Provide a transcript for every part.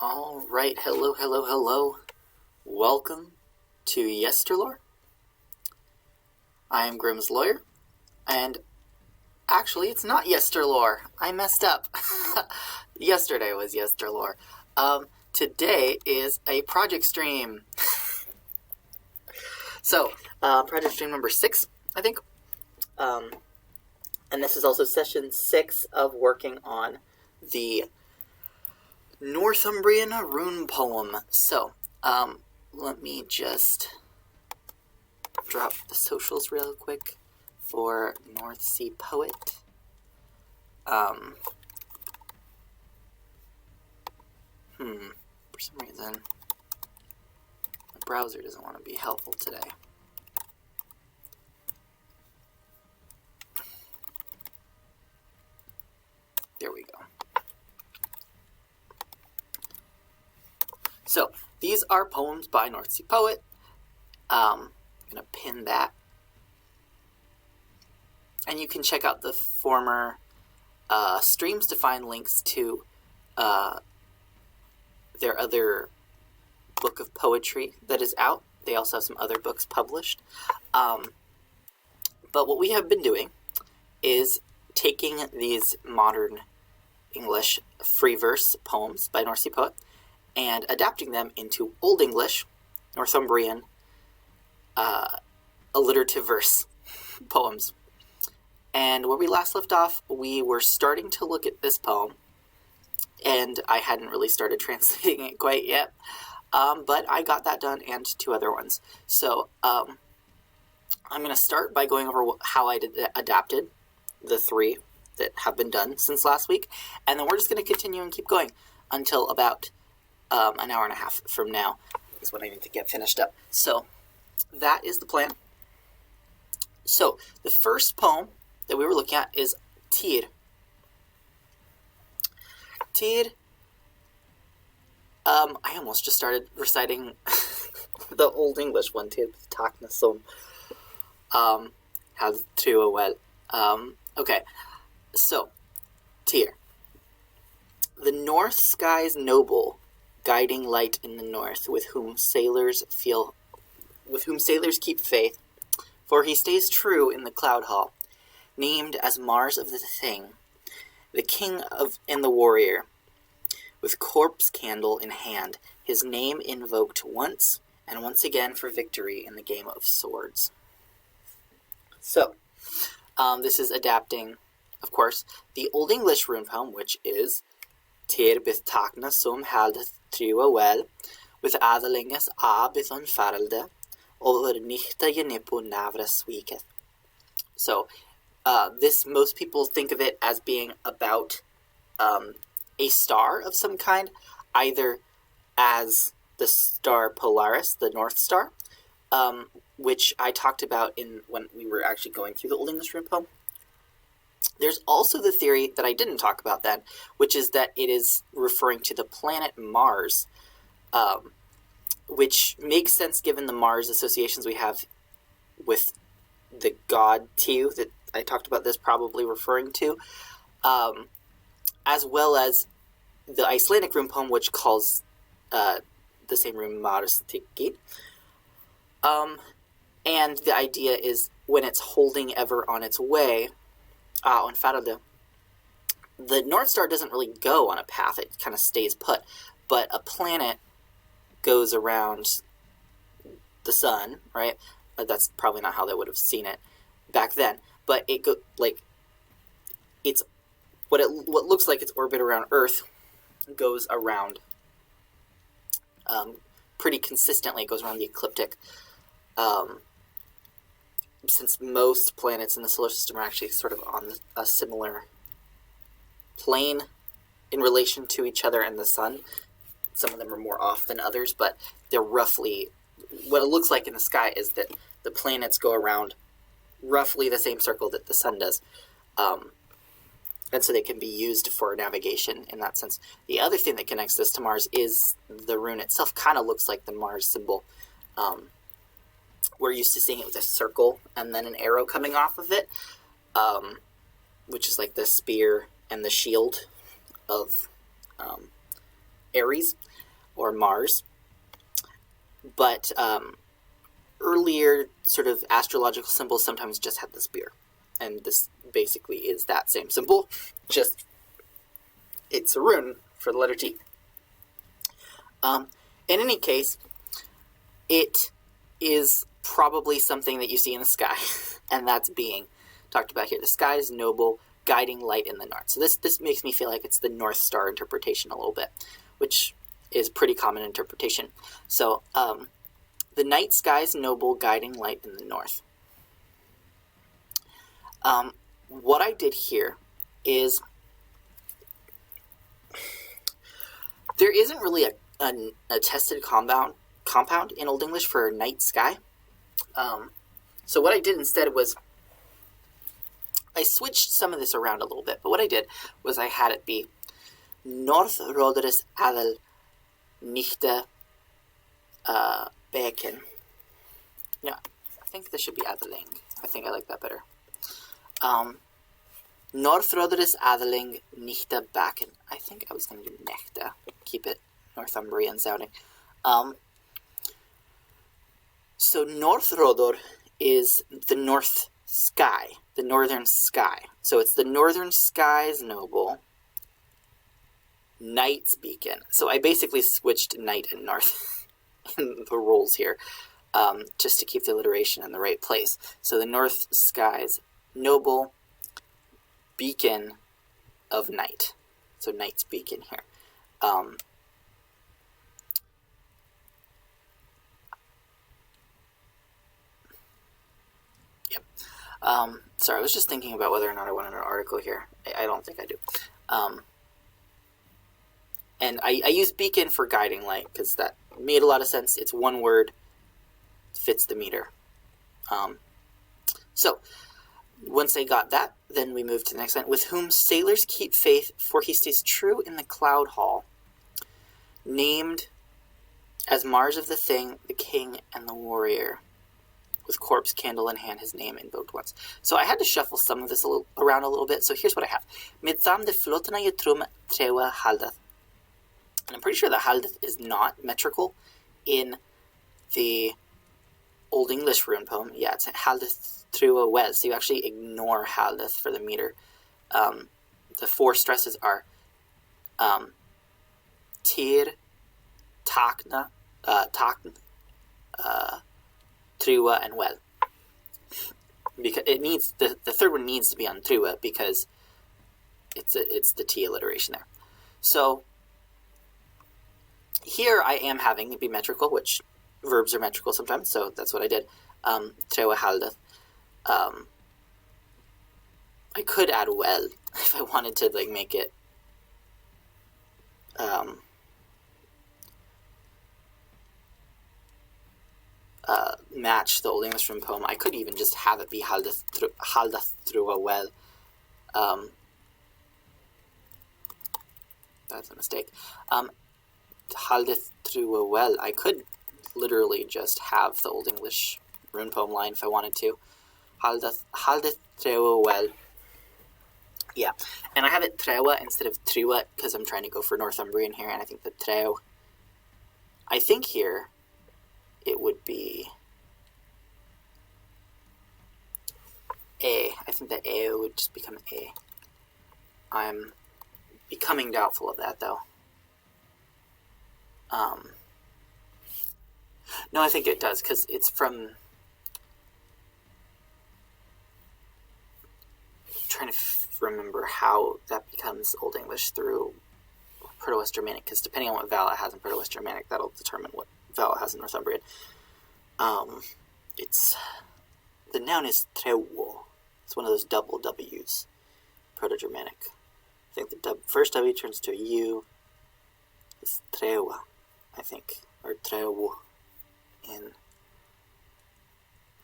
All right, hello. Welcome to Yesterlore. I am Grimm's lawyer, and actually, it's not Yesterlore. I messed up. Yesterday was Yesterlore. Today is a project stream. So, project stream number 6, I think. And this is also session 6 of working on the Northumbrian Rune Poem. So, let me just drop the socials real quick for North Sea Poet. For some reason, my browser doesn't want to be helpful today. There we go. So, these are poems by North Sea Poet. I'm going to pin that. And you can check out the former streams to find links to their other book of poetry that is out. They also have some other books published. But what we have been doing is taking these modern English free verse poems by North Sea Poet and adapting them into Old English, Northumbrian, alliterative verse poems. And where we last left off, we were starting to look at this poem, and I hadn't really started translating it quite yet, but I got that done and 2 other ones. So I'm going to start by going over how I adapted the 3 that have been done since last week, and then we're just going to continue and keep going until about an hour and a half from now is when I need to get finished up. So that is the plan. So the first poem that we were looking at is Tyr. Tyr, I almost just started reciting the Old English one, Tyr takna som had trua well. Okay, so Tyr. The north sky's noble, guiding light in the north, with whom sailors keep faith, for he stays true in the cloud hall, named as Mars of the Thing, the king and the warrior, with corpse candle in hand, his name invoked once and once again for victory in the game of swords. So, this is adapting, of course, the Old English rune poem, which is Tyr byth takna som held trua well, with adelinges a byth on faralde, over nichta yenipo navra swiket. So, this, most people think of it as being about a star of some kind, either as the star Polaris, the North Star, which I talked about when we were actually going through the Old English rune poem. There's also the theory that I didn't talk about then, which is that it is referring to the planet Mars, which makes sense given the Mars associations we have with the god Tyr that I talked about this probably referring to, as well as the Icelandic rune poem, which calls the same rune Mars Tiki. And the idea is when it's holding ever on its way, on Faralde, the North Star doesn't really go on a path, it kind of stays put, but a planet goes around the sun, right? That's probably not how they would have seen it back then, but it it's what looks like its orbit around Earth goes around pretty consistently. It goes around the ecliptic. Since most planets in the solar system are actually sort of on a similar plane in relation to each other and the sun, some of them are more off than others, but they're roughly, what it looks like in the sky is that the planets go around roughly the same circle that the sun does. And so they can be used for navigation in that sense. The other thing that connects this to Mars is the rune itself kind of looks like the Mars symbol. We're used to seeing it with a circle and then an arrow coming off of it, which is like the spear and the shield of Ares. or Mars. But earlier sort of astrological symbols sometimes just had the spear. And this basically is that same symbol, just it's a rune for the letter T. In any case, it is probably something that you see in the sky, and that's being talked about here. The sky is noble, guiding light in the north. So this makes me feel like it's the North Star interpretation a little bit, which is pretty common interpretation. So the night sky is noble, guiding light in the north. What I did here is there isn't really a tested compound in Old English for night sky. So what I did instead was I switched some of this around a little bit, but what I did was I had it be Northroderis adel nichte beken. Yeah, I think this should be adeling. I think I like that better. Northroderis adeling nichte baken. I think I was going to do nechte. Keep it Northumbrian sounding. So Northrodor is the north sky, the northern sky. So it's the northern sky's noble, night's beacon. So I basically switched night and north in the roles here, just to keep the alliteration in the right place. So the north sky's noble, beacon of night. So night's beacon here. Sorry, I was just thinking about whether or not I wanted an article here. I don't think I do. And I use beacon for guiding light because that made a lot of sense. It's one word, fits the meter. So, once I got that, then we move to the next line. With whom sailors keep faith, for he stays true in the cloud hall. Named as Mars of the Thing, the King, and the Warrior. With corpse, candle in hand, his name invoked once. So I had to shuffle some of this around a little bit. So here's what I have. Midsam de flotna yutrum trewa haldath. And I'm pretty sure the haldath is not metrical in the Old English rune poem. Yeah, it's haldath trewa wes. So you actually ignore haldath for the meter. The four stresses are tir, takna, Triwa and well, because it needs the third one needs to be on Triwa because it's the T alliteration there. So here I am having it be metrical, which verbs are metrical sometimes. So that's what I did. Triwa haldath. I could add well if I wanted to like make it. Match the Old English rune poem. I could even just have it be haldath through a well. That's a mistake. Haldath through a well. I could literally just have the Old English rune poem line if I wanted to. Haldath through a well. Yeah, and I have it trewa instead of triwa because I'm trying to go for Northumbrian here, and I think the trew. I think here it would be A. I think that A would just become A. I'm becoming doubtful of that, though. No, I think it does, because it's from... trying to remember how that becomes Old English through Proto-West Germanic, because depending on what vowel it has in Proto-West Germanic, that'll determine what vowel it has in Northumbrian. It's... the noun is trewo. It's one of those double W's, Proto-Germanic. I think the first W turns to a U. It's trewa, I think, or trewo in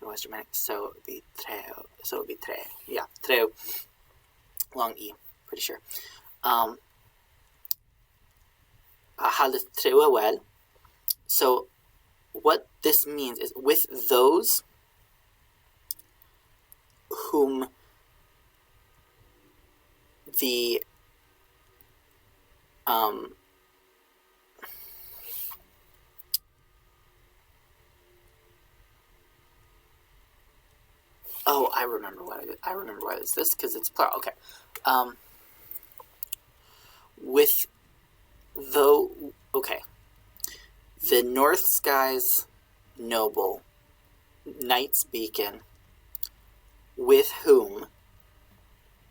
West Germanic. So it would be treo. So it would be tre. Yeah, treo. Long E, pretty sure. Haldath trewa well. So what this means is with those whom the Oh, I remember why it's this, because it's plural. Okay. With though, okay. The North Sky's noble, Night's beacon, with whom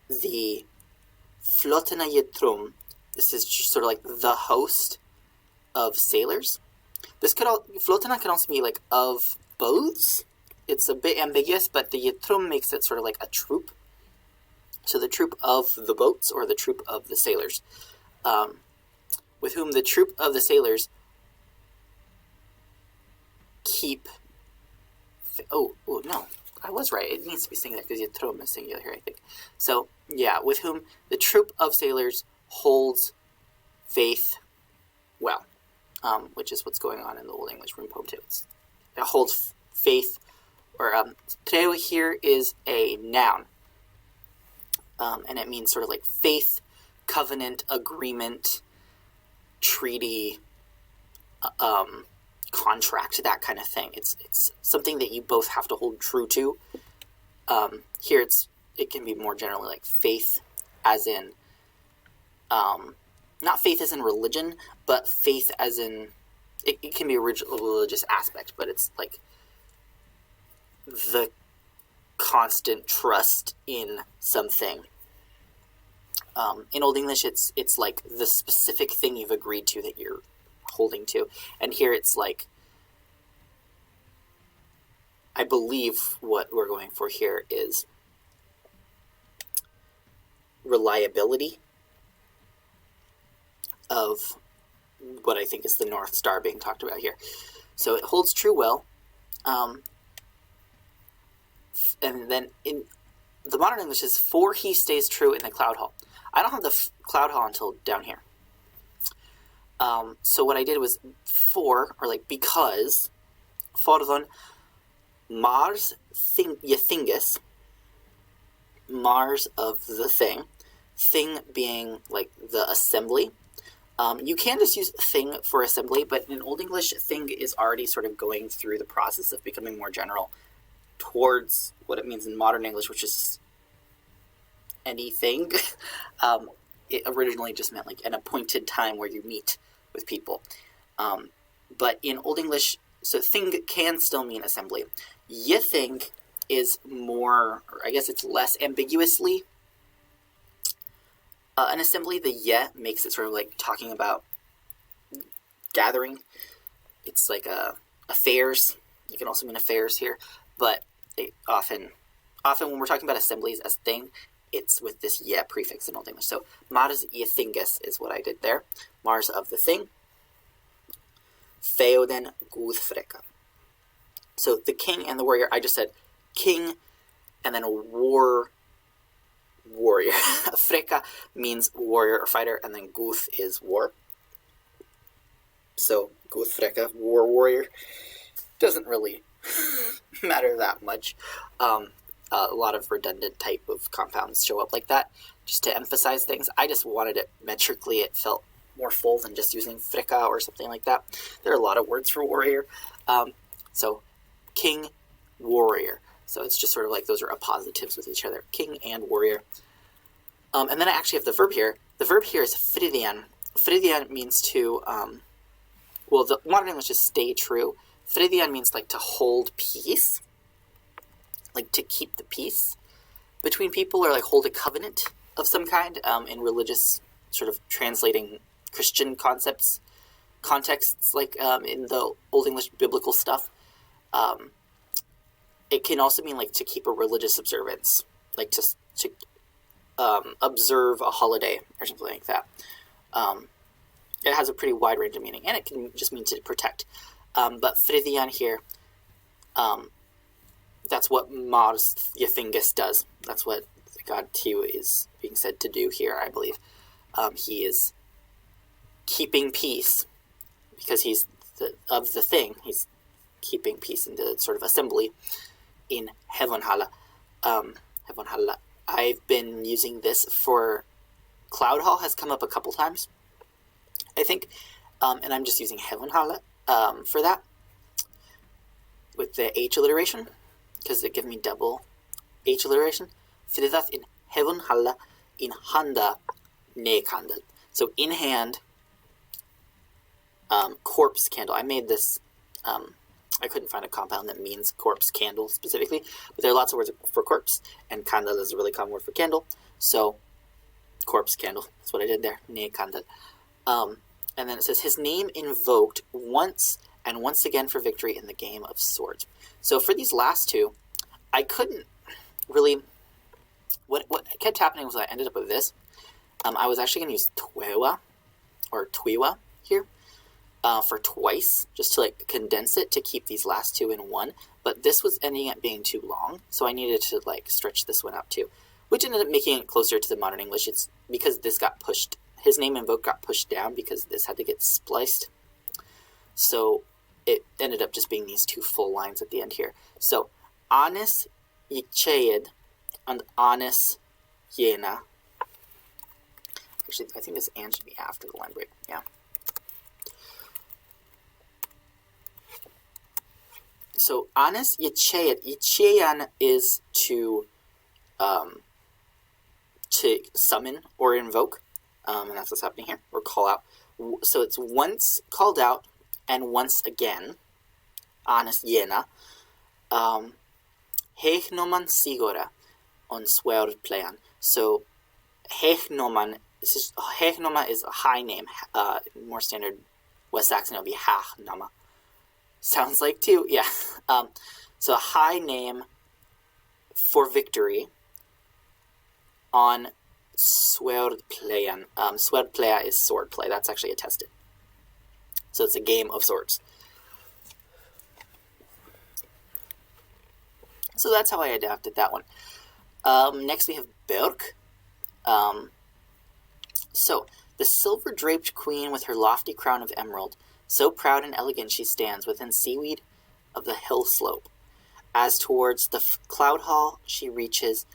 the Flottina Ytrum, this is just sort of like the host of sailors. This could Flottina can also be like of boats. It's a bit ambiguous, but the Ytrum makes it sort of like a troop. So the troop of the boats, or the troop of the sailors, with whom the troop of the sailors keep. Oh no, I was right. It needs to be singular because Ytrum is singular here, I think. So yeah, with whom the troop of sailors holds faith well, which is what's going on in the Old English rune poem too. It holds faith. Or treo here is a noun, and it means sort of like faith, covenant, agreement, treaty, contract, that kind of thing. It's something that you both have to hold true to. Here it can be more generally like faith, as in not faith as in religion, but faith as in it can be a religious aspect, but it's like the constant trust in something. In Old English, it's like the specific thing you've agreed to that you're holding to, and here it's like, I believe what we're going for here is reliability of what I think is the North Star being talked about here. So it holds true well. And then in the modern English is for he stays true in the cloud hall. I don't have the cloud hall until down here. So what I did was for, or like because, forðon Mars Ythingus, Mars of the thing being like the assembly. You can just use thing for assembly, but in Old English, thing is already sort of going through the process of becoming more general towards what it means in modern English, which is anything. It originally just meant like an appointed time where you meet with people. But in Old English, so thing can still mean assembly. Ything is more, or I guess it's less ambiguously an assembly. The makes it sort of like talking about gathering. It's like affairs. You can also mean affairs here, but it often when we're talking about assemblies as thing, it's with this prefix in Old English. So Mars Ythingus is what I did there. Mars of the thing. Theoden Guthfreka. So the king and the warrior, I just said king and then warrior. Freka means warrior or fighter, and then Guth is war. So Guthfreka, warrior, doesn't really matter that much. A lot of redundant type of compounds show up like that, just to emphasize things. I just wanted it metrically, it felt more full than just using frika or something like that. There are a lot of words for warrior. So king, warrior. So it's just sort of like those are appositives with each other, king and warrior. And then I actually have the verb here. The verb here is fridian. Fridian means to, the modern English is stay true. Fridian means like to hold peace, like to keep the peace between people, or like hold a covenant of some kind, in religious sort of translating Christian contexts, like in the Old English biblical stuff. It can also mean like to keep a religious observance, like to observe a holiday or something like that. It has a pretty wide range of meaning, and it can just mean to protect. But Fridian here, that's what Mars Ythingus does. That's what the god Tiw is being said to do here, I believe. He is keeping peace because he's of the thing. He's keeping peace in the sort of assembly in Hevonhala. Hevonhala. I've been using this for Cloud Hall, has come up a couple times, I think, and I'm just using Hevonhala for that with the H alliteration, because it gives me double H alliteration. Fridat in heaven halla in handa nekandel. So in hand, corpse candle. I made this, I couldn't find a compound that means corpse candle specifically, but there are lots of words for corpse, and candle is a really common word for candle. So corpse candle, that's what I did there, nekandel. And then it says, his name invoked once and once again for victory in the game of swords. So for these last two, I couldn't really, what kept happening was I ended up with this. I was actually going to use twiwa here for twice, just to like condense it to keep these last two in one. But this was ending up being too long, so I needed to like stretch this one out too, which ended up making it closer to the modern English. It's because this got pushed. His name invoked got pushed down because this had to get spliced. So it ended up just being these two full lines at the end here. So anis yichayed and anis yena. Actually, I think this and should be after the line break. Yeah. So anis yichayed. Yichayan is to summon or invoke. And that's what's happening here, or call out. So it's once called out and once again. Anis yena. Hechnoman sigora on swearplean. So Hechnoma is a high name. More standard West Saxon would be Hachnoma. Sounds like two, yeah. So a high name for victory on Swordpleyan. Swordplaya is swordplay. That's actually attested. So it's a game of swords. So that's how I adapted that one. Next we have Berk. So the silver-draped queen with her lofty crown of emerald, so proud and elegant she stands within seaweed of the hill slope. As towards the cloud hall she reaches,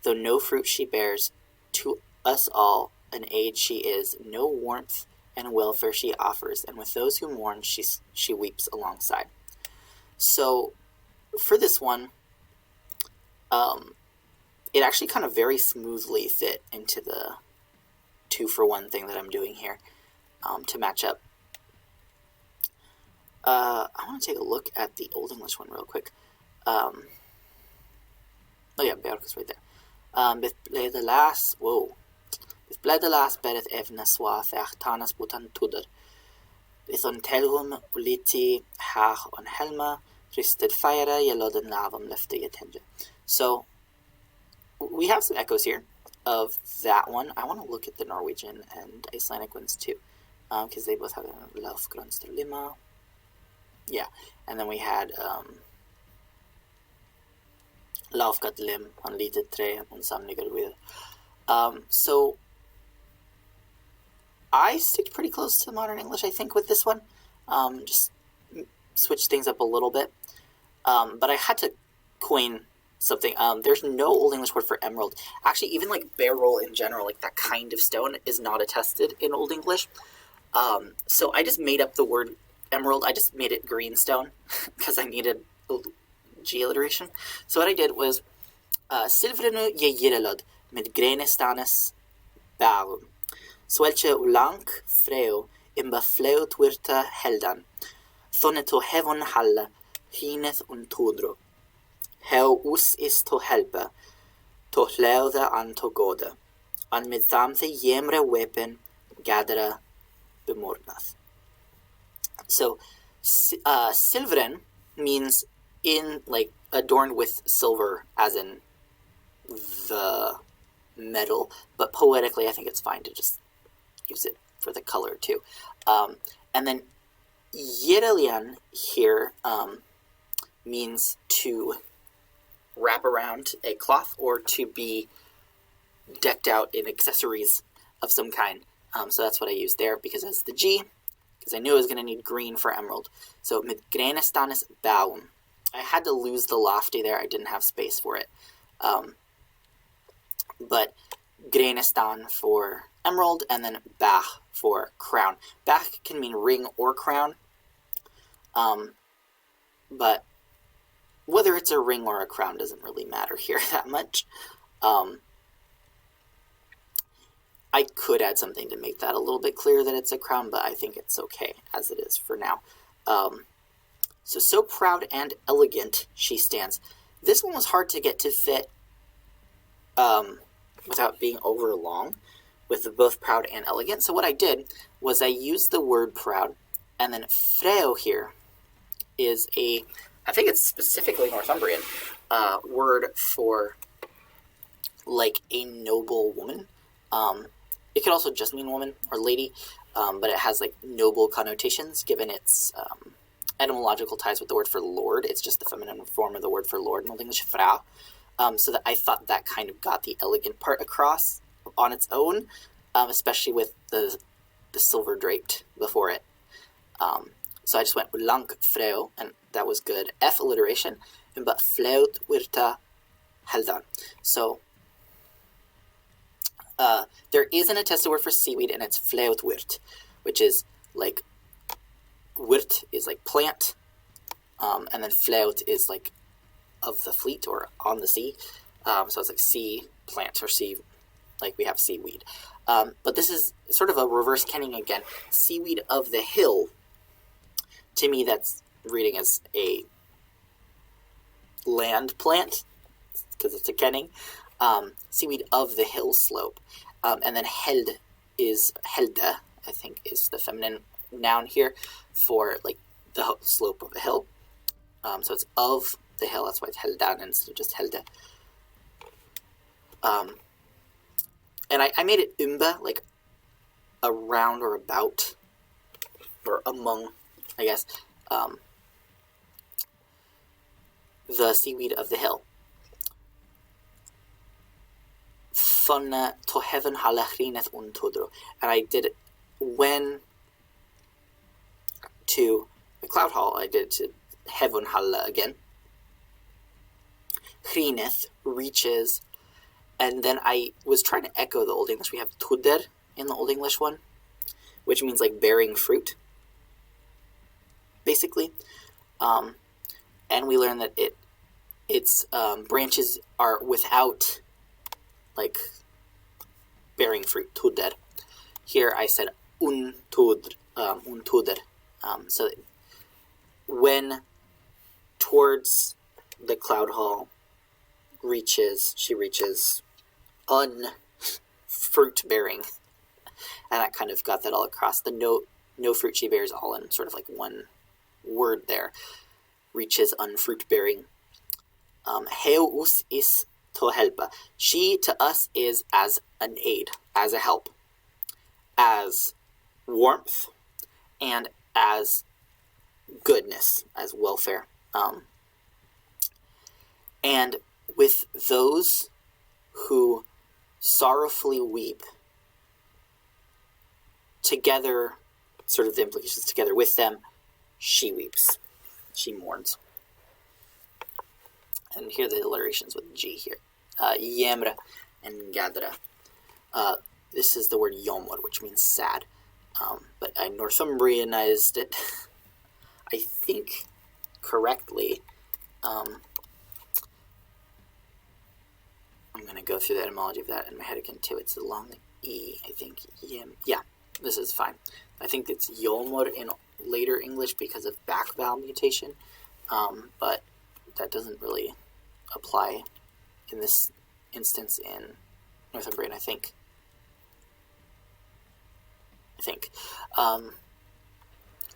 though no fruit she bears, to us all an aid she is, no warmth and welfare she offers, and with those who mourn she weeps alongside. So for this one, it actually kind of very smoothly fit into the 2-for-1 thing that I'm doing here to match up. I want to take a look at the Old English one real quick. Oh yeah, Berk is right there. Beth ble the last, Beth ble the last bereth evna swath tanas butan tudder. Beth on telrum uliti hach on helma, risted fire yeloden lavam lefte yetenja. So we have some echoes here of that one. I want to look at the Norwegian and Icelandic ones too, because they both have Lafgrunsterlima. Yeah, and then we had Laufgatlim on Litet Tre on Samnigalwil. So I stick pretty close to the modern English, I think, with this one. Just switch things up a little bit. But I had to coin something. There's no Old English word for emerald. Actually, even like beryl in general, like that kind of stone, is not attested in Old English. So I just made up the word emerald. I just made it greenstone because I needed G alliteration. So what I did was Silvrenu je jirelod med grenestanes barum. Swelche ulank freo imba fleo twirta heldan. Thoneto hevon halla hineth untudro. Heu us is to helpe, to hleuda an to goda. An med thamthe jemre wepen gadera bemornath. So silvren means in, like, adorned with silver, as in the metal, but poetically I think it's fine to just use it for the color too. And then Yerelian here means to wrap around a cloth or to be decked out in accessories of some kind. So that's what I used there because it's the G, because I knew I was going to need green for emerald. So med grenestanes baum. I had to lose the lofty there. I didn't have space for it. But grenestan for emerald, and then bach for crown. Bach can mean ring or crown. But whether it's a ring or a crown doesn't really matter here that much. I could add something to make that a little bit clearer that it's a crown, but I think it's okay as it is for now. So proud and elegant she stands. This one was hard to get to fit without being over long with both proud and elegant. So what I did was I used the word proud, and then freo here is I think it's specifically Northumbrian word for like a noble woman. It could also just mean woman or lady, but it has like noble connotations given its etymological ties with the word for lord. It's just the feminine form of the word for lord in Old English, frau. So that I thought that kind of got the elegant part across on its own, especially with the silver draped before it. So I just went blank freo, and that was good. F alliteration, but fleut wirta heldan. So there is an attested word for seaweed, and it's fleutwirt, which is like, wirt is like plant, and then fleut is like of the fleet or on the sea. So it's like sea plant or sea, like we have seaweed. But this is sort of a reverse kenning again. Seaweed of the hill, to me that's reading as a land plant, because it's a kenning. Seaweed of the hill slope. And then held is helde, I think is the feminine noun here for like the slope of a hill. So it's of the hill, that's why it's heldan instead of just helde. And I made it umba, like around or about, or among, I guess, the seaweed of the hill. Funna to heaven halachrineth untudro. And I did it when to the cloud hall, I did it to heaven halla again. Hrineth reaches, and then I was trying to echo the Old English. We have tudder in the Old English one, which means like bearing fruit, basically. And we learned that its branches are without like bearing fruit, tudder. Here I said untudr. So when towards the cloud hall she reaches unfruit bearing, and that kind of got that all across. The no fruit she bears, all in sort of like one word there. Reaches unfruit bearing. Heu us is to helpa. She to us is as an aid, as a help, as warmth, and as goodness, as welfare. And with those who sorrowfully weep, together, sort of the implications, together with them, she weeps, she mourns. And here are the alliterations with G here. Yemra and Gadra. This is the word yomor, which means sad. But I Northumbrianized it, I think, correctly. I'm going to go through the etymology of that in my head again, too. It's a long E, I think. Yeah, this is fine. I think it's yomor in later English because of back vowel mutation, but that doesn't really apply in this instance in Northumbrian, I think.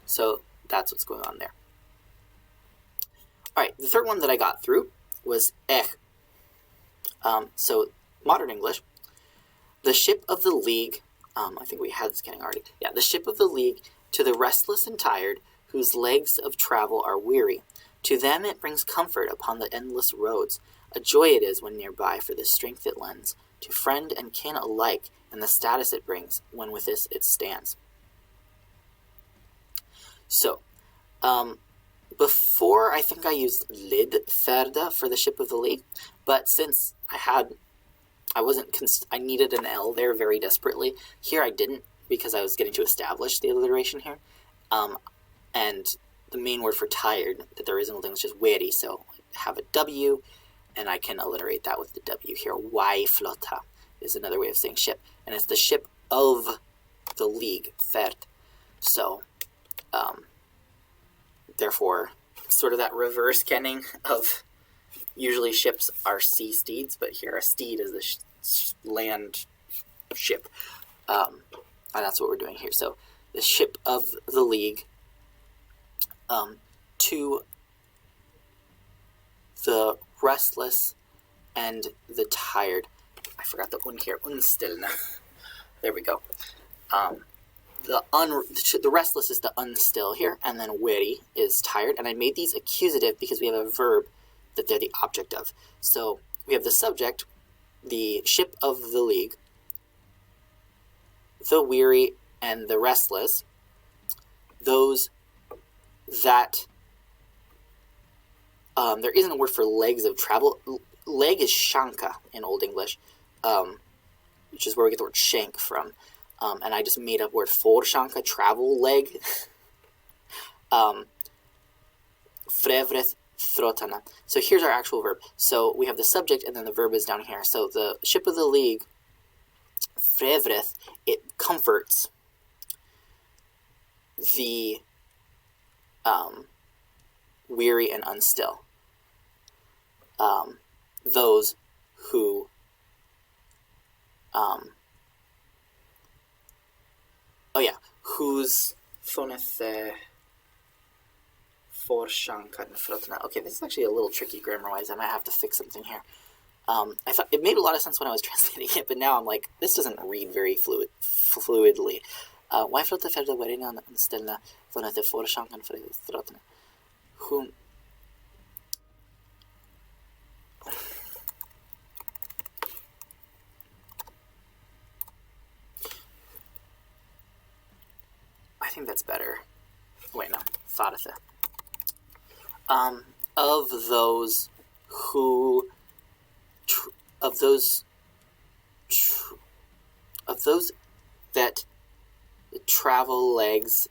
So that's what's going on there. All right, the third one that I got through was so modern English. The ship of the league, I think we had this getting already. Yeah, the ship of the league, to the restless and tired, whose legs of travel are weary. To them it brings comfort upon the endless roads. A joy it is when nearby for the strength it lends, to friend and kin alike, and the status it brings when with this it stands. So, before I think I used lidferda for the ship of the league, but since I needed an L there very desperately. Here I didn't, because I was getting to establish the alliteration here. And the main word for tired that there is in Old English is weary, so have a W, and I can alliterate that with the W here. Waiflota is another way of saying ship, and it's the ship of the league, Ferd. So, therefore, sort of that reverse kenning of usually ships are sea steeds, but here a steed is the land ship. And that's what we're doing here. So, the ship of the league to the restless and the tired. I forgot the un here. Unstillna. There we go. The restless is the unstill here, and then weary is tired. And I made these accusative because we have a verb that they're the object of. So we have the subject, the ship of the league, the weary and the restless, those that there isn't a word for legs of travel. Leg is shanka in Old English, which is where we get the word shank from. And I just made up word for shanka, travel leg. Frevreth throtana. So here's our actual verb. So we have the subject and then the verb is down here. So the ship of the league, frevreth, it comforts the weary and unstill. Those who whose phonethe for shanka. Okay, this is actually a little tricky grammar-wise. I might have to fix something here. I thought it made a lot of sense when I was translating it, but now I'm like, this doesn't read very fluidly. Why flotte ferda verina anställda phonethe for shankan för throttna? Whom I think that's better. Wait, no. Fadathe. Of those who... Of those that travel legs,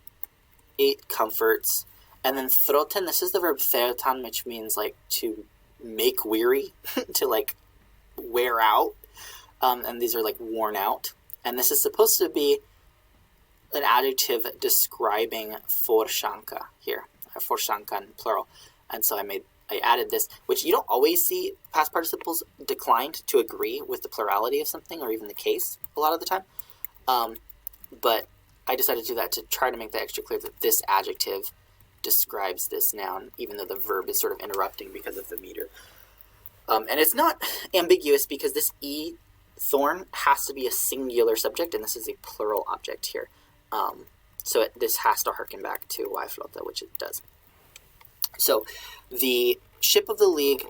it comforts. And then throten, this is the verb therotan, which means like to make weary, to like wear out. And these are like worn out. And this is supposed to be an adjective describing forshanka here, forshankan plural, and so I added this, which you don't always see past participles declined to agree with the plurality of something or even the case a lot of the time, but I decided to do that to try to make that extra clear that this adjective describes this noun, even though the verb is sort of interrupting because of the meter. And it's not ambiguous because this e thorn has to be a singular subject, and this is a plural object here. So this has to harken back to Waiflota, which it does. So the ship of the league,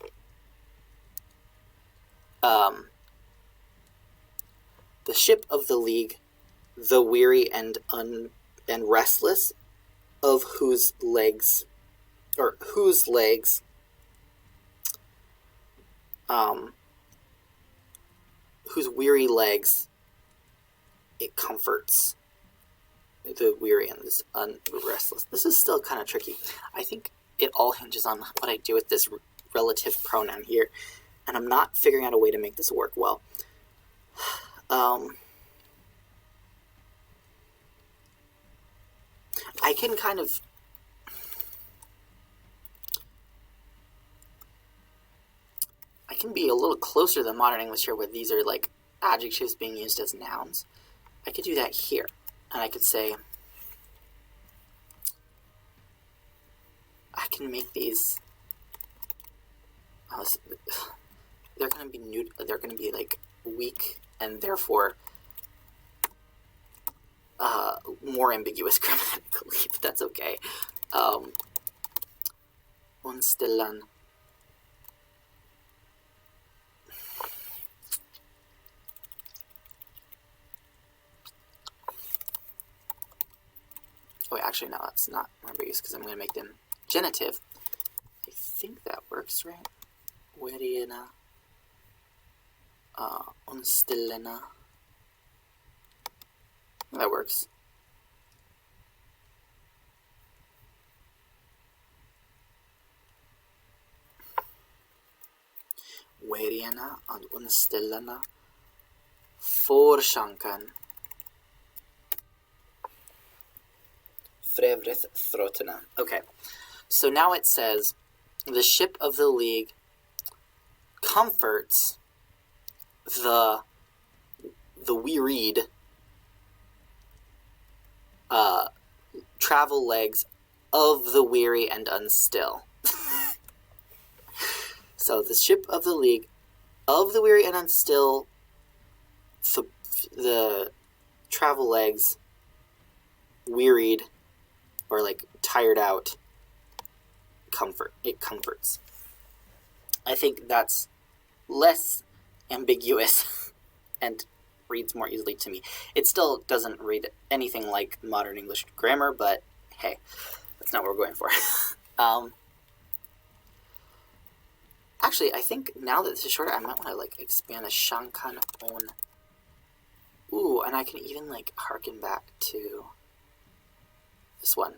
the weary and restless, of whose legs, whose weary legs it comforts the weary and the restless. This is still kind of tricky. I think it all hinges on what I do with this relative pronoun here, and I'm not figuring out a way to make this work well. I can kind of... I can be a little closer than modern English here, where these are like adjectives being used as nouns. I could do that here. And I could say, I can make these, they're going to be they're going to be like weak and therefore more ambiguous grammatically, but that's okay. Unstillan. Oh, actually, no, that's not ambiguous because I'm going to make them genitive. I think that works, right? Werina, unstillena. That works. ena ad unstellarna forsjankan Frevrith Throtena. Okay, so now it says, the ship of the league comforts the wearied travel legs of the weary and unstill. So the ship of the league of the weary and unstill, the travel legs, wearied, or like tired out, it comforts. I think that's less ambiguous and reads more easily to me. It still doesn't read anything like modern English grammar, but hey, that's not what we're going for. Actually, I think now that this is shorter, I might want to like expand the shankan on. Ooh, and I can even like harken back to this one.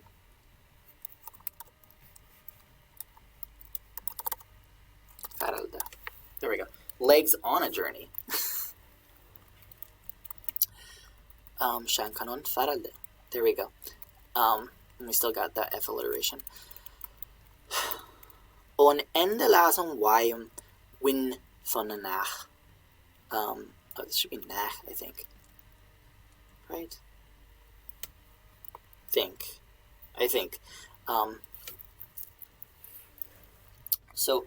Faralda. There we go. Legs on a journey. Shankanon faralda. There we go. And we still got that F alliteration. On endelazen waim win von nach. Oh, this should be nach, I think. Right? I think. So,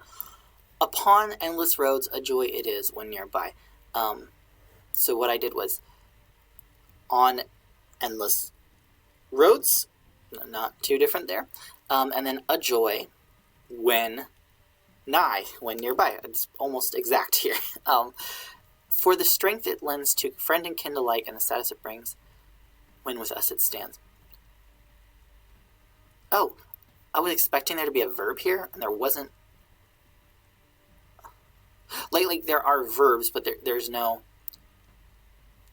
upon endless roads, a joy it is when nearby. So what I did was, on endless roads, not too different there, and then a joy when nigh, when nearby. It's almost exact here. For the strength it lends to friend and kin alike, and the status it brings, when with us it stands. Oh, I was expecting there to be a verb here, and there wasn't. Like there are verbs, but there's no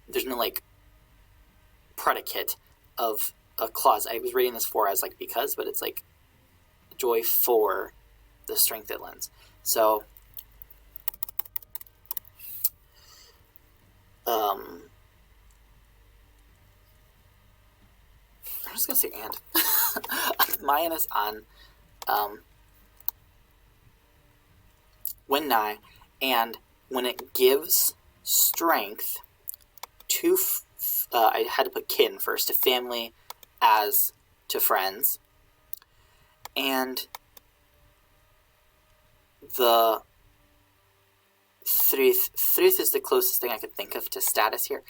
like predicate of a clause. I was reading this for as like because, but it's like joy for the strength it lends. So I'm just gonna say and. Mayan is on when nigh, and when it gives strength to I had to put kin first, to family as to friends, and the thrith is the closest thing I could think of to status here,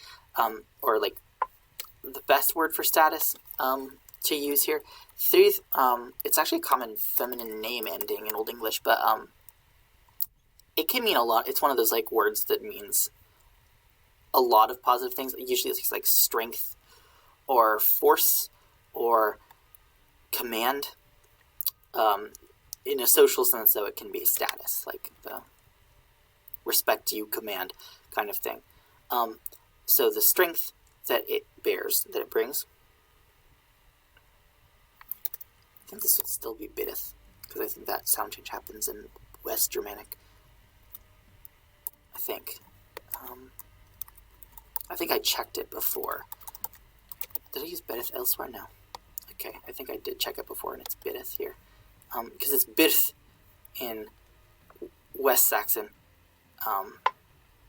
or like the best word for status to use here. Thrith, it's actually a common feminine name ending in Old English, but it can mean a lot. It's one of those like words that means a lot of positive things. Usually it's like strength or force or command. In a social sense, though, it can be status, like the respect you command kind of thing. So the strength that it bears, that it brings. I think this would still be bideth, because I think that sound change happens in West Germanic. I think. I think I checked it before. Did I use bideth elsewhere? No. Okay, I think I did check it before, and it's bideth here. Because it's bidth in West Saxon,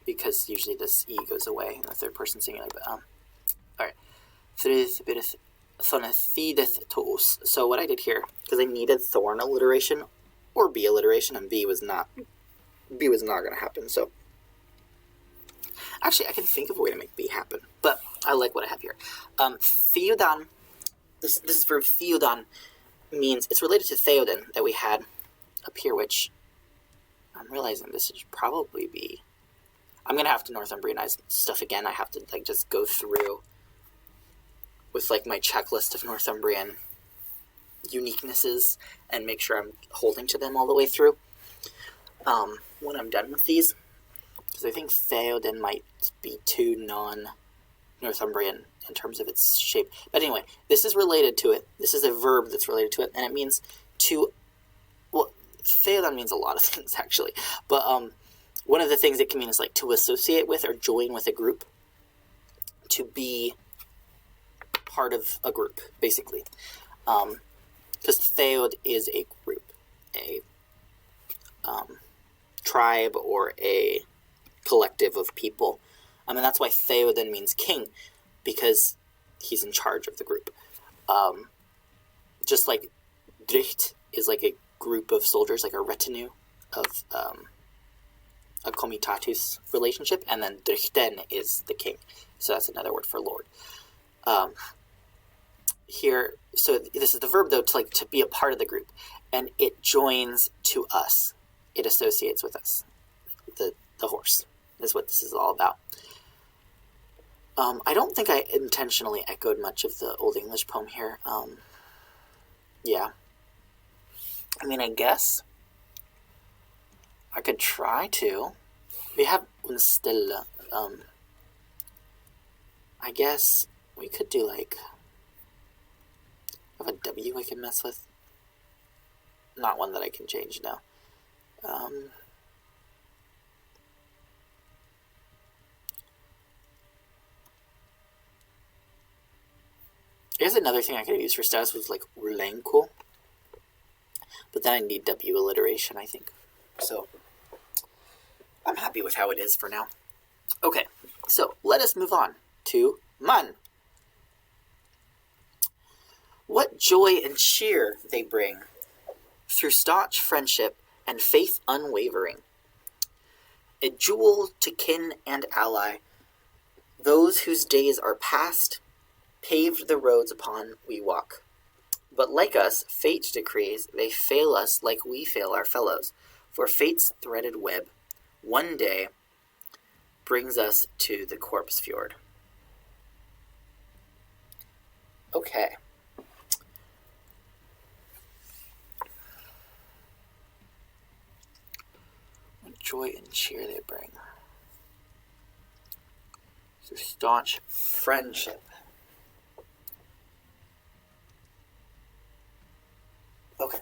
because usually this E goes away in the third person singular, but, alright. Thrith, bideth, thonethideth toos. So what I did here, because I needed thorn alliteration, or B alliteration, and B was not going to happen, so. Actually, I can think of a way to make B happen, but I like what I have here. Theodan, this is verb theodan, means, it's related to Theoden that we had up here, which I'm realizing this should probably be, I'm going to have to Northumbrianize stuff again. I have to like just go through with like my checklist of Northumbrian uniquenesses and make sure I'm holding to them all the way through when I'm done with these, because I think Theoden might be too non-Northumbrian in terms of its shape. But anyway, this is related to it. This is a verb that's related to it, and it means to, well, Theoden means a lot of things, actually. But one of the things it can mean is like to associate with or join with a group, to be part of a group, basically. Because theod is a group, a tribe, or a collective of people. And that's why theoden means king, because he's in charge of the group. Just like dricht is like a group of soldiers, like a retinue of a comitatus relationship, and then drichten is the king. So that's another word for lord. Here, so this is the verb, though, to be a part of the group, and it joins to us. It associates with us. The horse is what this is all about. I don't think I intentionally echoed much of the Old English poem here. Yeah. I mean, I guess I could try to. We have un stille. I guess we could do like, I have a W I can mess with. Not one that I can change now. I guess another thing I could have used for status was like urlenko, but then I need W alliteration, I think. So I'm happy with how it is for now. Okay, so let us move on to man. What joy and cheer they bring through staunch friendship and faith unwavering. A jewel to kin and ally, those whose days are past, paved the roads upon we walk. But like us, fate decrees, they fail us like we fail our fellows. For fate's threaded web, one day, brings us to the corpse fjord. Okay. What joy and cheer they bring. Through staunch friendship. Okay.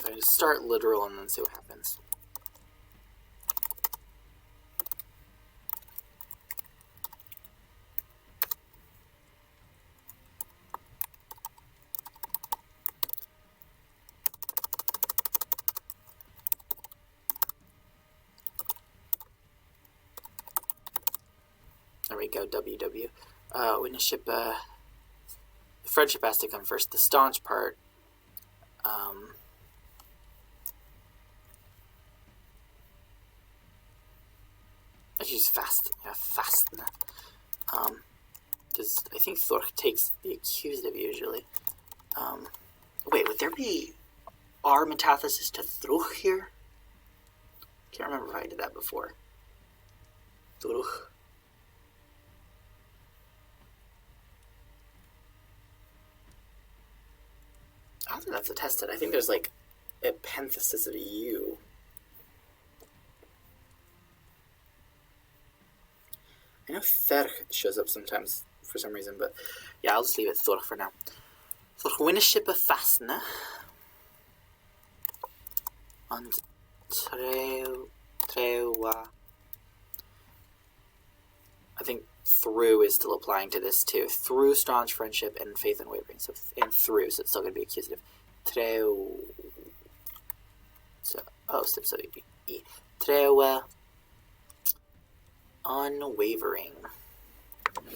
So just start literal and then see what happens. There we go, WW. Witnessship, friendship has to come first. The staunch part, I use fast, because I think Thork takes the accusative usually. Wait, would there be R metathesis to Thruch here? Can't remember if I did that before. Thruch. I don't think that's attested. I think there's like a parenthesis of U. I know Therch shows up sometimes for some reason, but yeah, I'll just leave it Thorch for now. Thorch winneshippe fastne. And trewa. I think through is still applying to this too. Through staunch friendship and faith unwavering. So and through, so it's still going to be accusative. Treu. So so it'd be E. Trewa. Unwavering.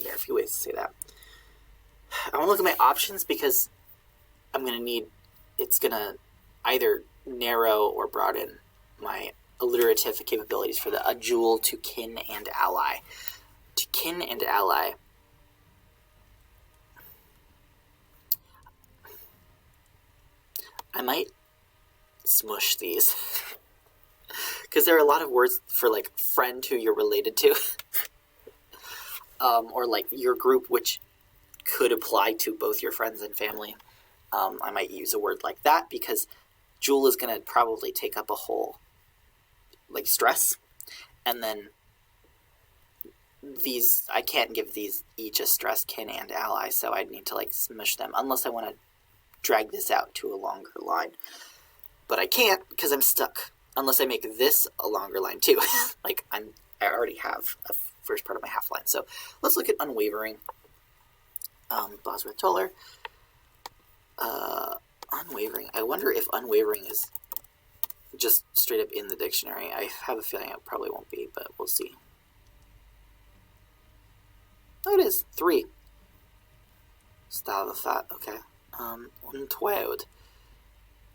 There are a few ways to say that. I want to look at my options because I'm going to need. It's going to either narrow or broaden my alliterative capabilities for the a jewel to kin and ally. To kin and ally. I might smush these. Because there are a lot of words for, like, friend who you're related to. Or, like, your group, which could apply to both your friends and family. I might use a word like that because jewel is going to probably take up a whole, like, stress. And then these, I can't give these each a stress kin and ally, so I'd need to like smush them unless I want to drag this out to a longer line. But I can't because I'm stuck. Unless I make this a longer line too. Like, I already have a first part of my half line. So let's look at unwavering. Bosworth Toller. Unwavering. I wonder if unwavering is just straight up in the dictionary. I have a feeling it probably won't be, but we'll see. Oh, it is. 3. Style of thought. Okay. Untwed.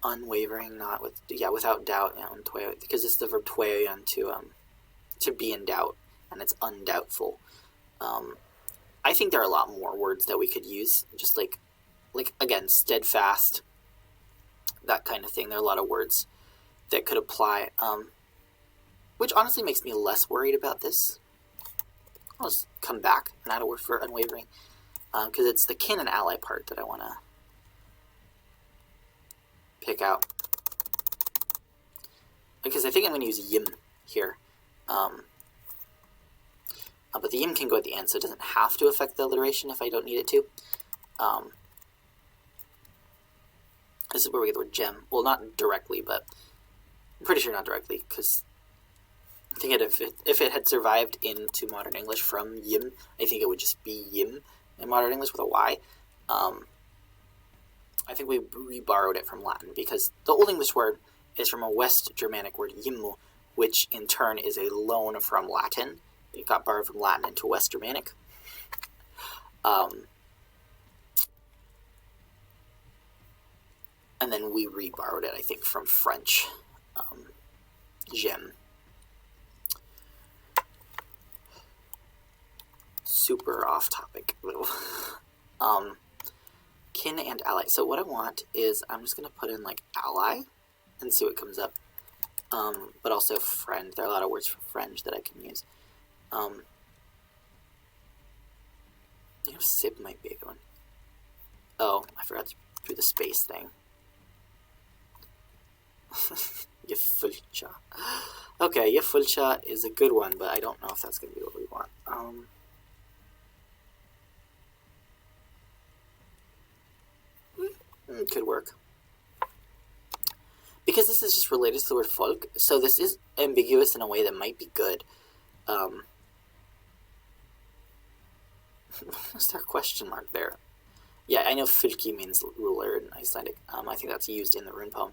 Unwavering, not with, without doubt. Yeah, untwed, because it's the verb tweon to be in doubt, and it's undoubtful. I think there are a lot more words that we could use, just like again, steadfast, that kind of thing. There are a lot of words that could apply, which honestly makes me less worried about this. I'll just come back and add a word for unwavering, because it's the kin and ally part that I want to pick out. Because I think I'm going to use yim here. But the yim can go at the end, so it doesn't have to affect the alliteration if I don't need it to. This is where we get the word gem. Well, not directly, but I'm pretty sure not directly, because I think if it had survived into modern English from yim, I think it would just be yim in modern English with a Y. I think we borrowed it from Latin, because the Old English word is from a West Germanic word yimmu, which in turn is a loan from Latin. It got borrowed from Latin into West Germanic. And then we re-borrowed it, I think, from French. Gem. Super off topic. Kin and ally. So what I want is, I'm just going to put in like ally and see what comes up. But also friend. There are a lot of words for friend that I can use. Sib might be a good one. Oh, I forgot to do the space thing. Yefulcha. Okay, Yefulcha is a good one, but I don't know if that's going to be what we want. It could work. Because this is just related to the word folk, so this is ambiguous in a way that might be good. Is there a question mark there? Yeah, I know fylki means ruler in Icelandic. I think that's used in the rune poem.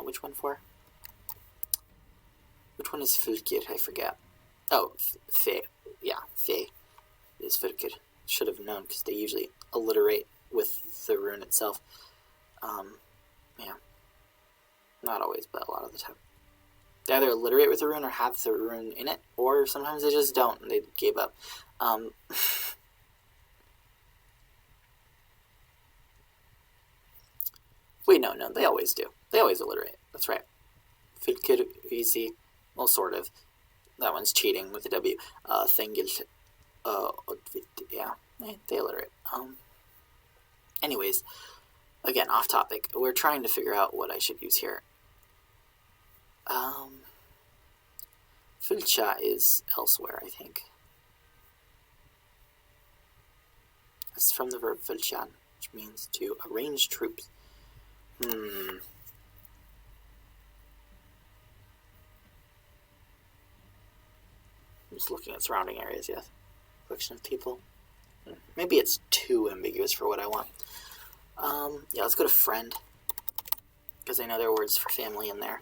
Which one for? Which one is fylkir? I forget. Oh, fe. Yeah, fe is fylkir. Should have known, because they usually alliterate with the rune itself. Yeah. Not always, but a lot of the time. They either alliterate with the rune or have the rune in it, or sometimes they just don't, and they gave up. Wait, no, they always do. They always alliterate. That's right. Fylkir, easy. Well, sort of. That one's cheating with the W. Thengil, yeah, they alliterate. Anyways, again, off topic. We're trying to figure out what I should use here. Fylcha is elsewhere, I think. It's from the verb fylchan, which means to arrange troops. I'm just looking at surrounding areas, yes. Collection of people. Maybe it's too ambiguous for what I want. Yeah, let's go to friend, because I know there are words for family in there.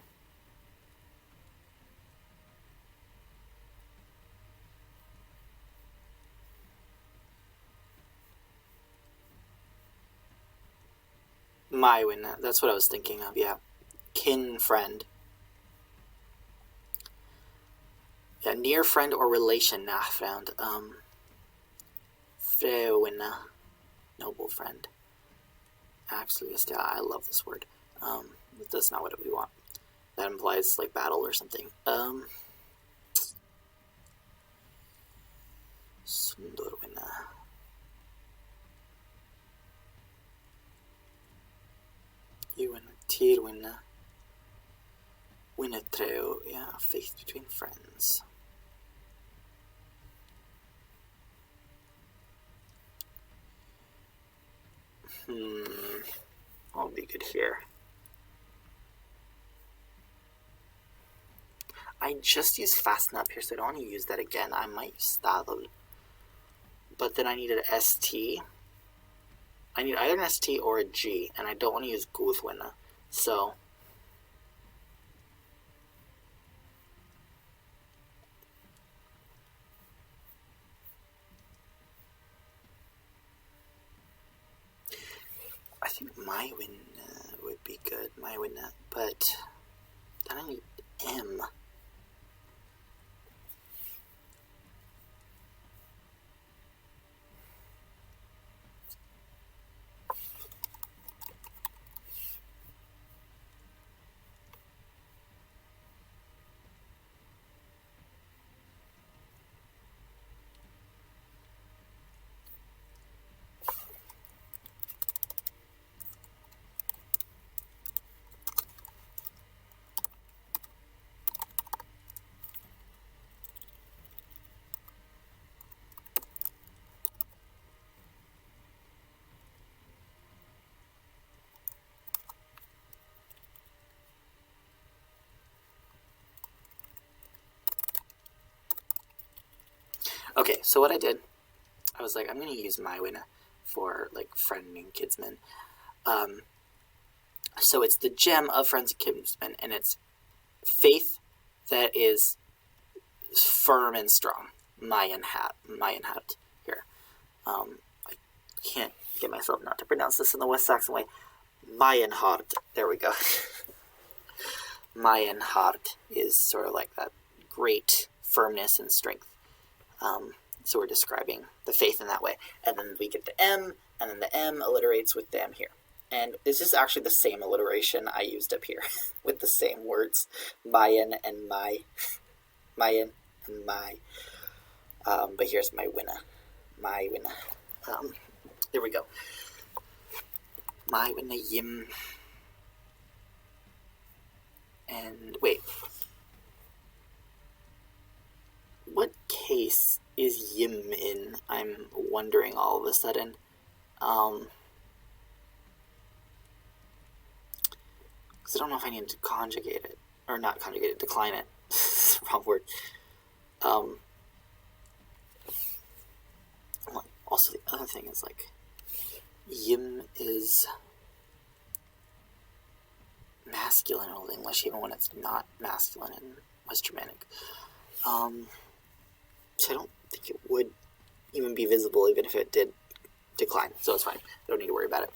Maiwin, that's what I was thinking of, yeah. Kin, friend. Yeah, near friend or relation, nachfriend. Frewinna, noble friend. Actually, I love this word. That's not what we want. That implies, like, battle or something. Sundorwinna. Yuwinna, Tirwinna. Winnetreo, yeah, faith between friends. I'll be good here. I just used fasten up here, so I don't want to use that again. I might use that, but then I need an ST. I need either an ST or a G, and I don't want to use Guthwinna, so I think my win would be good, my win, but then I need M. Okay, so what I did, I was like, I'm going to use my win for, like, friend and kinsman. So it's the gem of friends and kinsmen, and it's faith that is firm and strong. Mayan hat here. I can't get myself not to pronounce this in the West Saxon way. Mayan heart. There we go. Mayan heart is sort of like that great firmness and strength. So we're describing the faith in that way. And then we get the M, and then the M alliterates with the M here. And this is actually the same alliteration I used up here with the same words, Mayan and my. Mayan and my. But here's my winner. My winner. There we go. My winner yim. And wait. What case is yim in? I'm wondering all of a sudden. Because I don't know if I need to conjugate it. Or not conjugate it, decline it. Wrong word. Also, the other thing is, like, yim is masculine in Old English, even when it's not masculine in West Germanic. So I don't think it would even be visible, even if it did decline. So it's fine. I don't need to worry about it.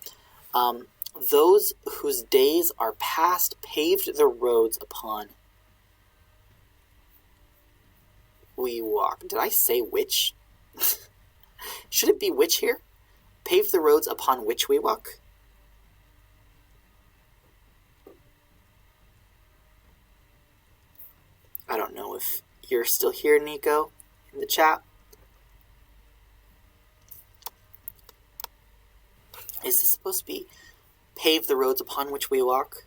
Those whose days are past paved the roads upon we walk. Did I say which? Should it be which here? Pave the roads upon which we walk? I don't know if you're still here, Nico, in the chat. Is this supposed to be pave the roads upon which we walk?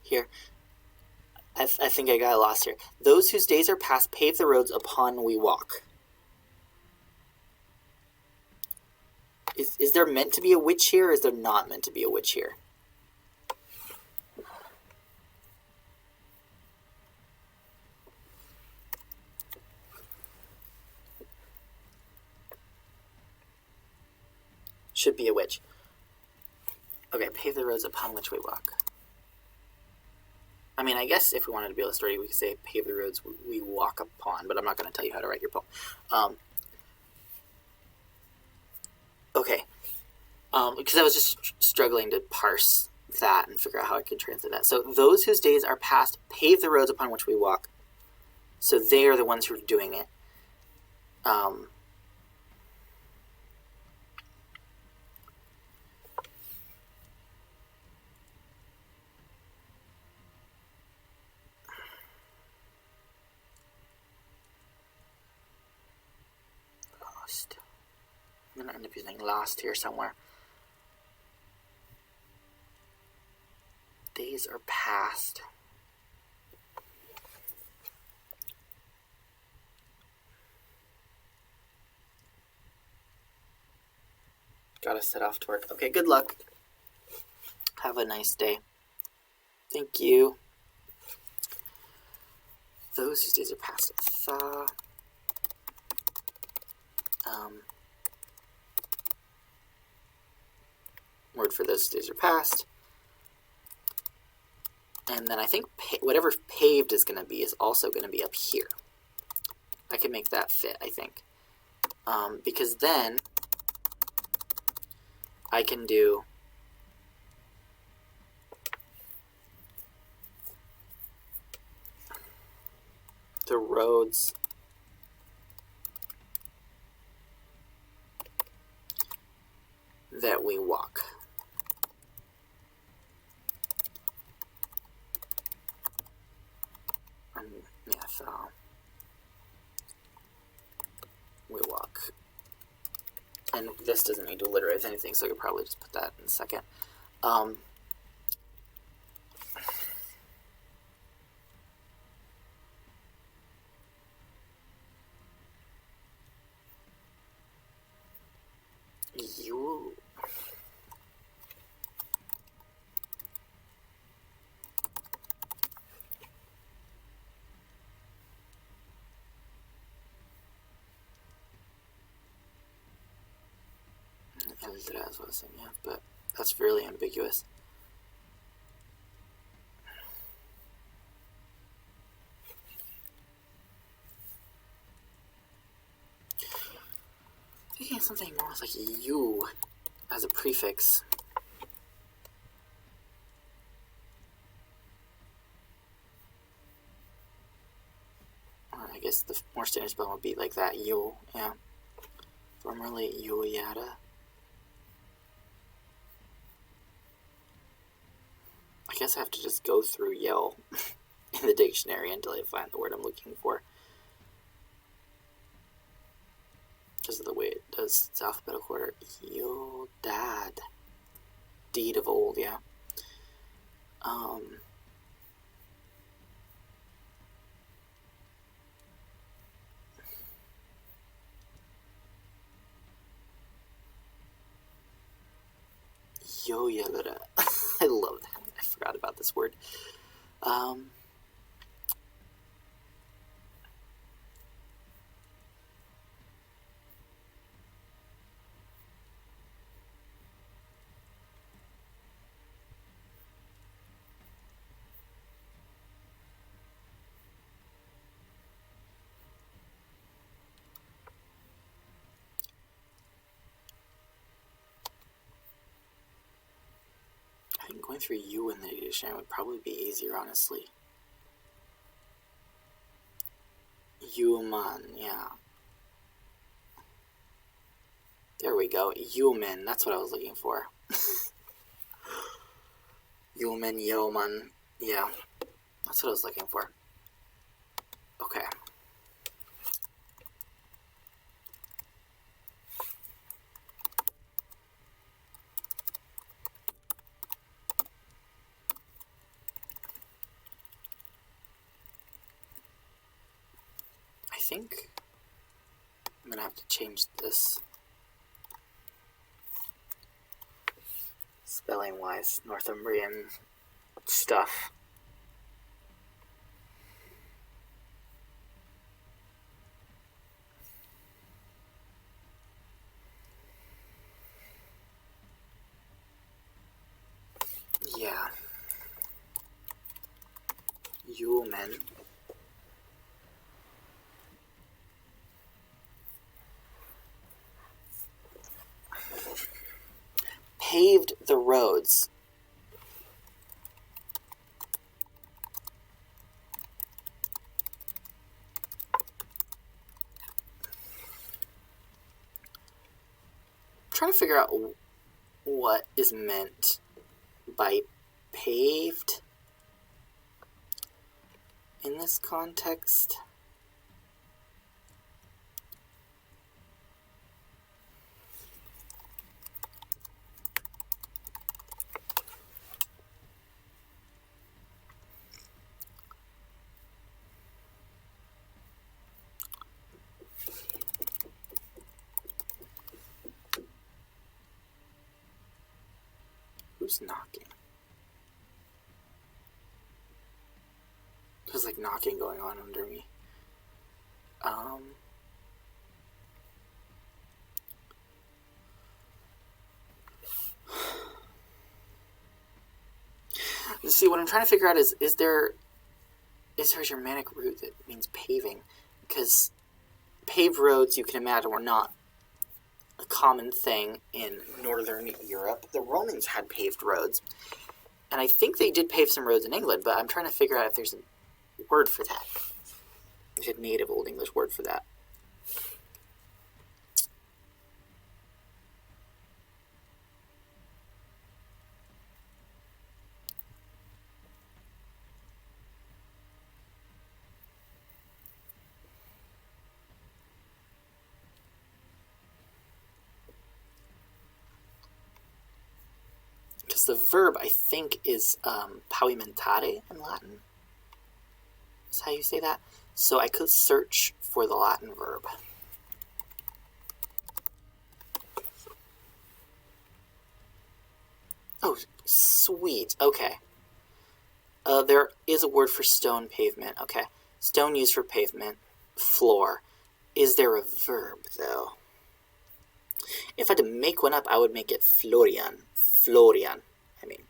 Here. I think I got lost here. Those whose days are past pave the roads upon we walk. Is there meant to be a which here, or is there not meant to be a which here? Should be a which. Okay, pave the roads upon which we walk. I mean, I guess if we wanted to be illustrative, we could say pave the roads we walk upon, but I'm not going to tell you how to write your poem. Okay. Because I was just struggling to parse that and figure out how I could translate that. So, those whose days are past pave the roads upon which we walk. So, they are the ones who are doing it. Lost. I'm going to end up using lost here somewhere. Days are past. Gotta set off to work. Okay, good luck. Have a nice day. Thank you. Those whose days are past. Thaw. Word for those whose days are past. And then I think whatever paved is going to be is also going to be up here. I can make that fit, I think. Because then I can do the roads that we walk. Yeah, so we walk. And this doesn't need to alliterate anything, so I could probably just put that in a second. You. That's what I was saying, yeah, but that's really ambiguous. Thinking of something more like you as a prefix. Or I guess the more standard spelling would be like that, you, yeah. Formerly you yada. I guess I have to just go through yell in the dictionary until I find the word I'm looking for. Because of the way it does its alphabetical order. Yo dad. Deed of old, yeah. Yo yada. I love that. I forgot about this word. I think going through you in the dictionary would probably be easier, honestly. Human, yeah. There we go. Human, that's what I was looking for. Human, yeoman, yeah. That's what I was looking for. Okay. I think I'm gonna have to change this spelling wise, Northumbrian stuff. Yeah. Human. Paved the roads. I'm trying to figure out what is meant by paved in this context. Who's knocking? There's like knocking going on under me. See, what I'm trying to figure out is there a Germanic root that means paving? Because paved roads, you can imagine, were not a common thing in Northern Europe. The Romans had paved roads, and I think they did pave some roads in England, but I'm trying to figure out if there's a word for that. There's a native Old English word for that. Because the verb, I think, is pavimentare in Latin. Is how you say that? So I could search for the Latin verb. Oh, sweet. Okay. There is a word for stone pavement. Okay. Stone used for pavement. Floor. Is there a verb, though? If I had to make one up, I would make it Florian. Florian. I mean,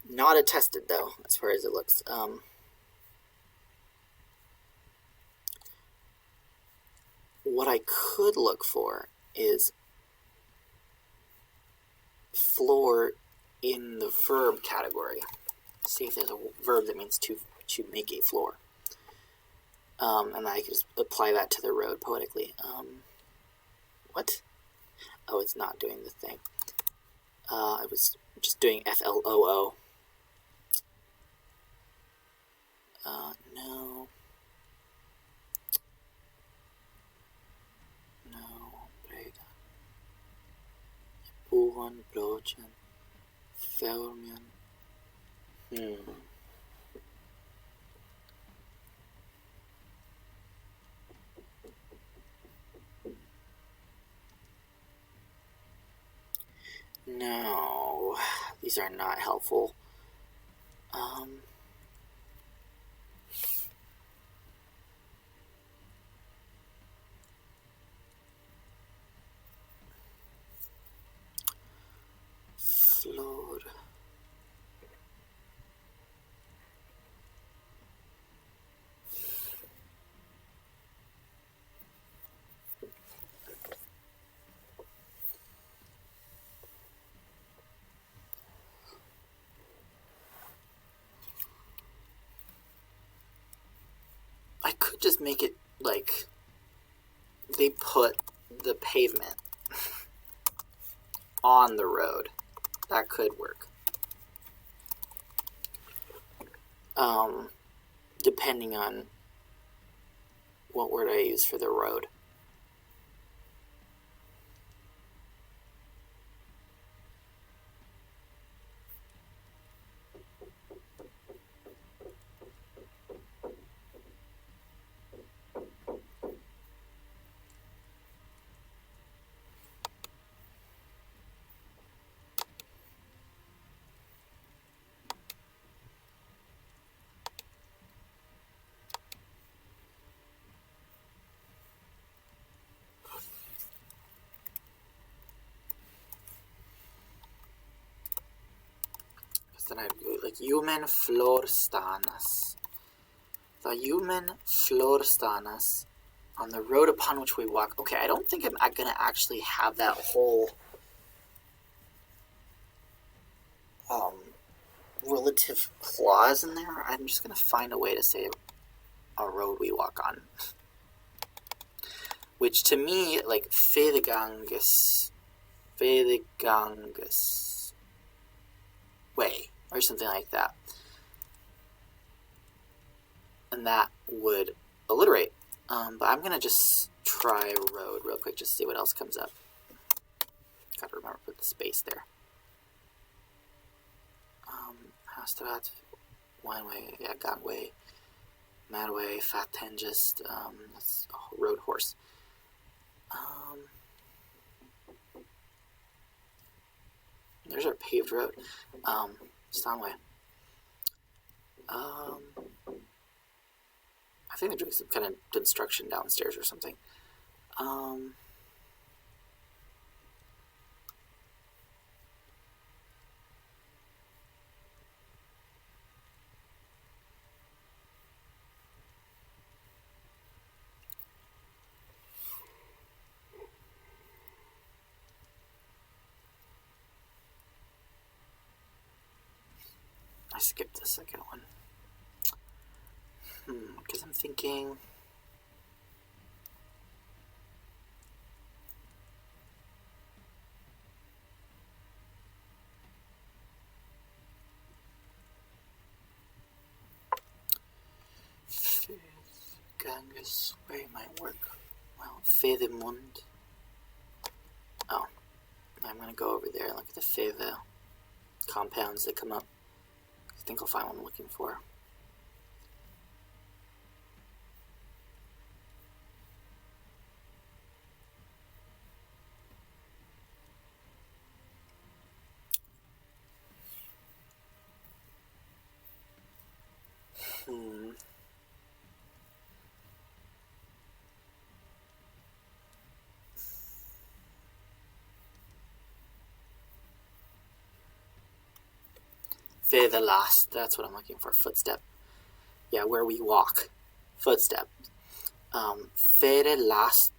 not attested, though, as far as it looks. What I could look for is floor in the verb category. See if there's a verb that means to make a floor. And I could just apply that to the road poetically. What? Oh, it's not doing the thing. I was just doing FLOO. No. Breda. Buon Brochen. Fermian. No, these are not helpful. Flor. I could just make it like they put the pavement on the road. That could work. Depending on what word I use for the road. Then I'd go like human flor stanas. The human flor stanas on the road upon which we walk. Okay, I don't think I'm gonna actually have that whole relative clause in there. I'm just gonna find a way to say a road we walk on. Which to me, like Fedegangus way, or something like that. And that would alliterate. But I'm going to just try road real quick, just to see what else comes up. Gotta remember to put the space there. Hastrat, one way, yeah, gangway, madway, fat tangest, that's road horse. There's our paved road. Stanway. I think they're doing some kind of construction downstairs or something. I skipped the second one. Because I'm thinking... Ganges way might work. Well, Fedemund. Oh. I'm going to go over there and look at the Feve compounds that come up. I think I'll find what I'm looking for. The last, that's what I'm looking for. Footstep. Yeah, where we walk. Footstep. The last.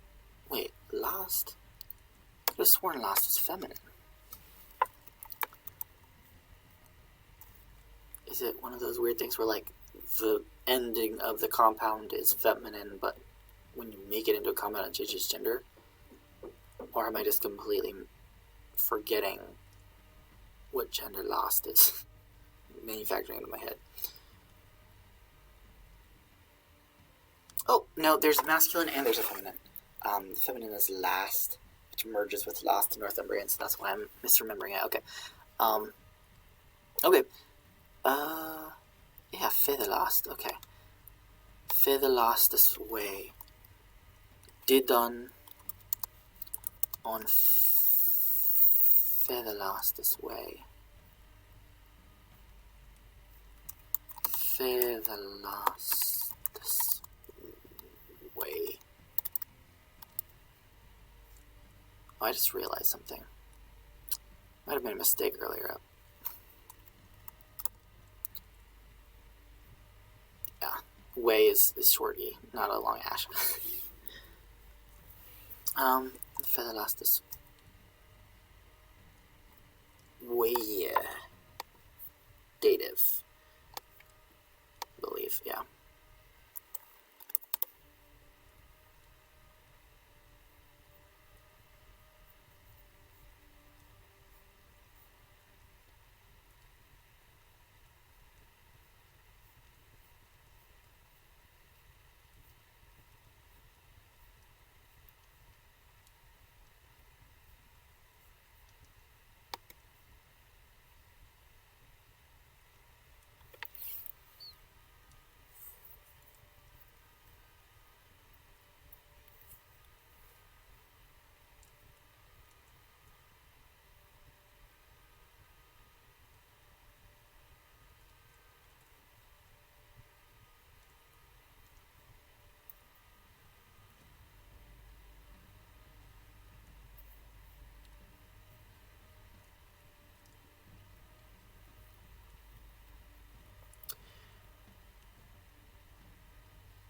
Wait, last? I could have sworn last was feminine. Is it one of those weird things where, like, the ending of the compound is feminine, but when you make it into a compound, it changes gender? Or am I just completely forgetting what gender last is? Manufacturing into my head. Oh, no, there's a masculine and there's a feminine. Feminine is last, which merges with last in Northumbrian, so that's why I'm misremembering it. Okay. Okay. Yeah, feather last. Okay. Feather last this way. Didon on feather last this way. Feather last this way. Oh, I just realized something. Might have been a mistake earlier up. Yeah, way is short E, not a long ash. Feather last this way. Dative. I believe, yeah.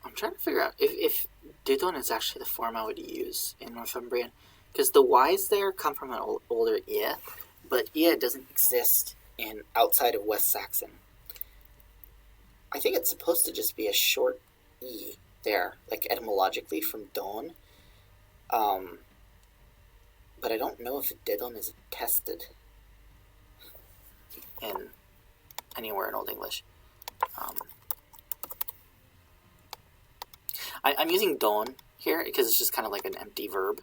I'm trying to figure out if Didon is actually the form I would use in Northumbrian, because the Y's there come from an older I, but I doesn't exist in outside of West Saxon. I think it's supposed to just be a short E there, like etymologically from Don. But I don't know if Didon is attested in anywhere in Old English. I'm using don here because it's just kind of like an empty verb.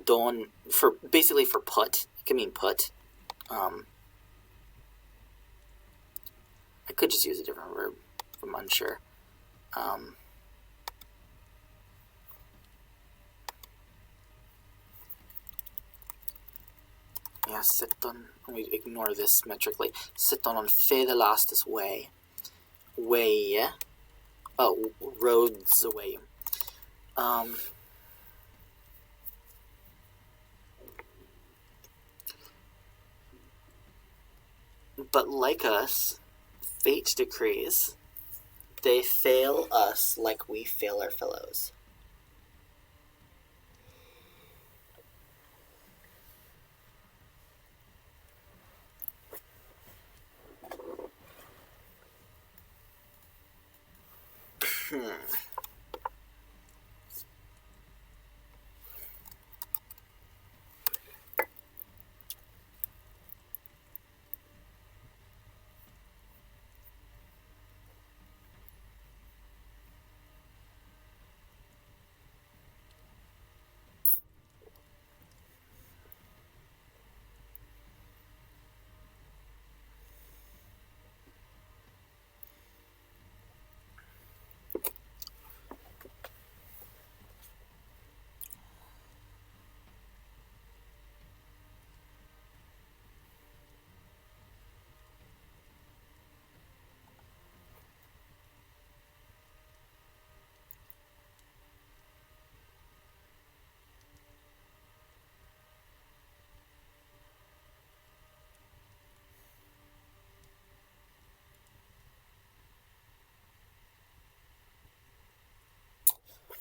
Don for basically for put. It can mean put. I could just use a different verb if I'm unsure. Yeah, sitton. Let me ignore this metrically. Sitton on fedelastus way. Way. Oh, roads away. But like us, fate decrees, they fail us like we fail our fellows.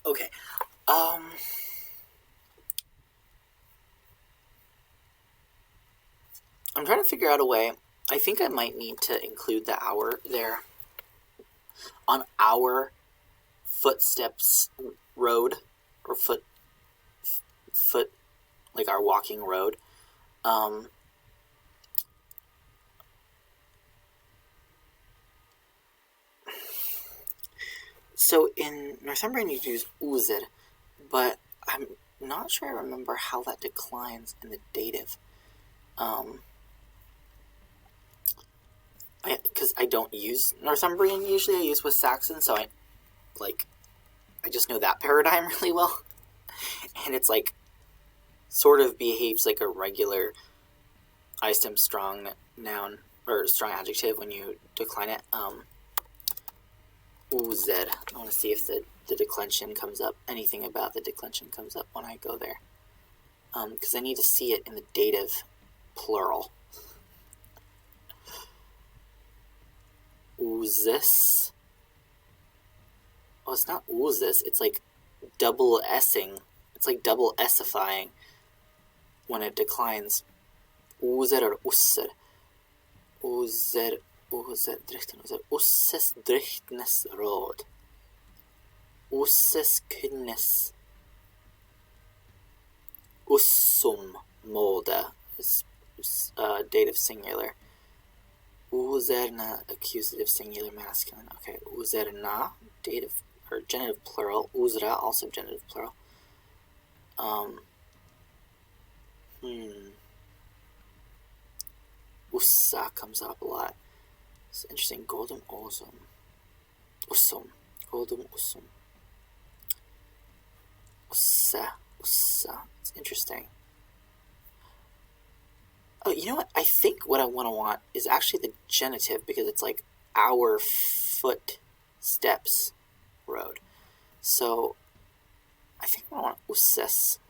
Okay. I'm trying to figure out a way. I think I might need to include the hour there. On our footsteps road, or foot, like our walking road. So in Northumbrian you use uzer, but I'm not sure I remember how that declines in the dative. Because I don't use Northumbrian usually, I use with Saxon, so I just know that paradigm really well. And it's like, sort of behaves like a regular I-stem strong noun, or strong adjective when you decline it. Uzer. I want to see if the declension comes up, anything about the declension comes up when I go there. Because I need to see it in the dative plural. Uzis. Oh, it's not uzis, it's like double S-ing. It's like double S-ifying when it declines. Uzer or usser. Uzer, drichten, uzer. Usses drichtnes råd. Usses kunnes. Ussum mode is dative singular. Uzerna, accusative singular masculine. Okay, uzerna, dative or genitive plural. Uzra, also genitive plural. Ussa comes up a lot. It's interesting. Goldum osum. Ussum. Goldum ussum. Ussa. It's interesting. Oh, you know what? I think what I want is actually the genitive, because it's like our footsteps road. So I think I want usses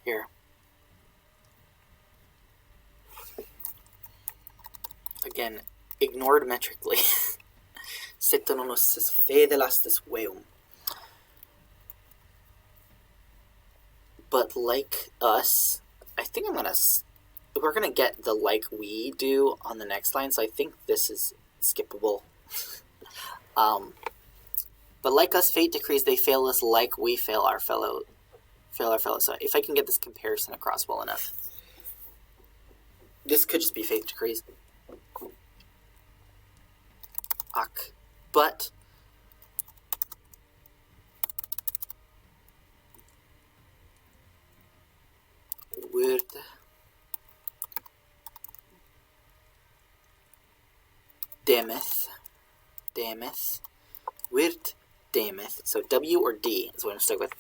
here. Again, ignored metrically. Sitton on usses fedelastus veum. But like us, I think we're gonna get the like we do on the next line, so I think this is skippable. But like us, fate decrees, they fail us like we fail our fellow. So if I can get this comparison across well enough, this could just be fate decrees. But word dameth, wird dameth, so W or D is what I'm stuck with.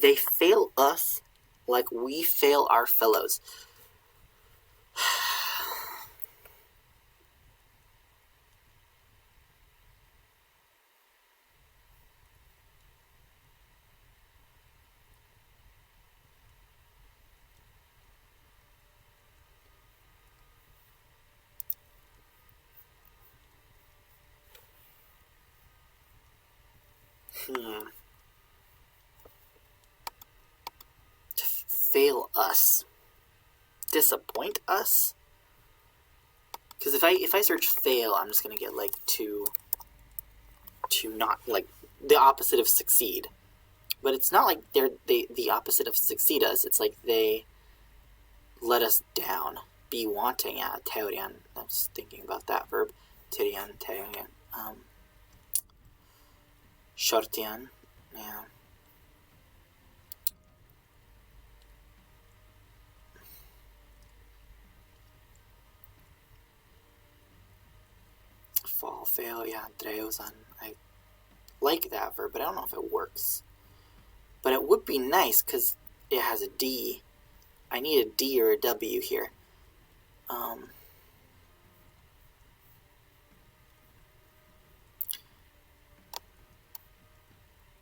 They fail us like we fail our fellows. To fail us. Disappoint us? Because if I search fail, I'm just gonna get like to not, like, the opposite of succeed. But it's not like they're the opposite of succeed us. It's like they let us down. Be wanting at teorian. I was thinking about that verb. Teorian. Shortian. Yeah. Fall, fail, yeah, dreosan. I like that verb, but I don't know if it works. But it would be nice because it has a D. I need a D or a W here.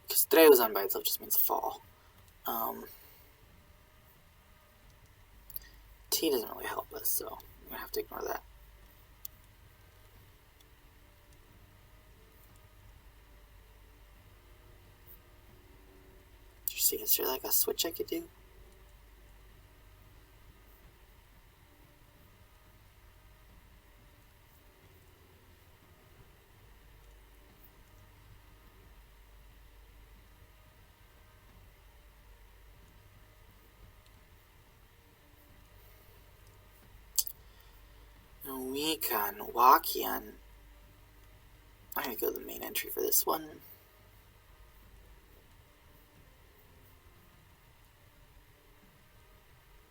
Because dreosan by itself just means fall. T doesn't really help us, so I'm going to have to ignore that. See, is there like a switch I could do? We can walk in. I'm going to go to the main entry for this one.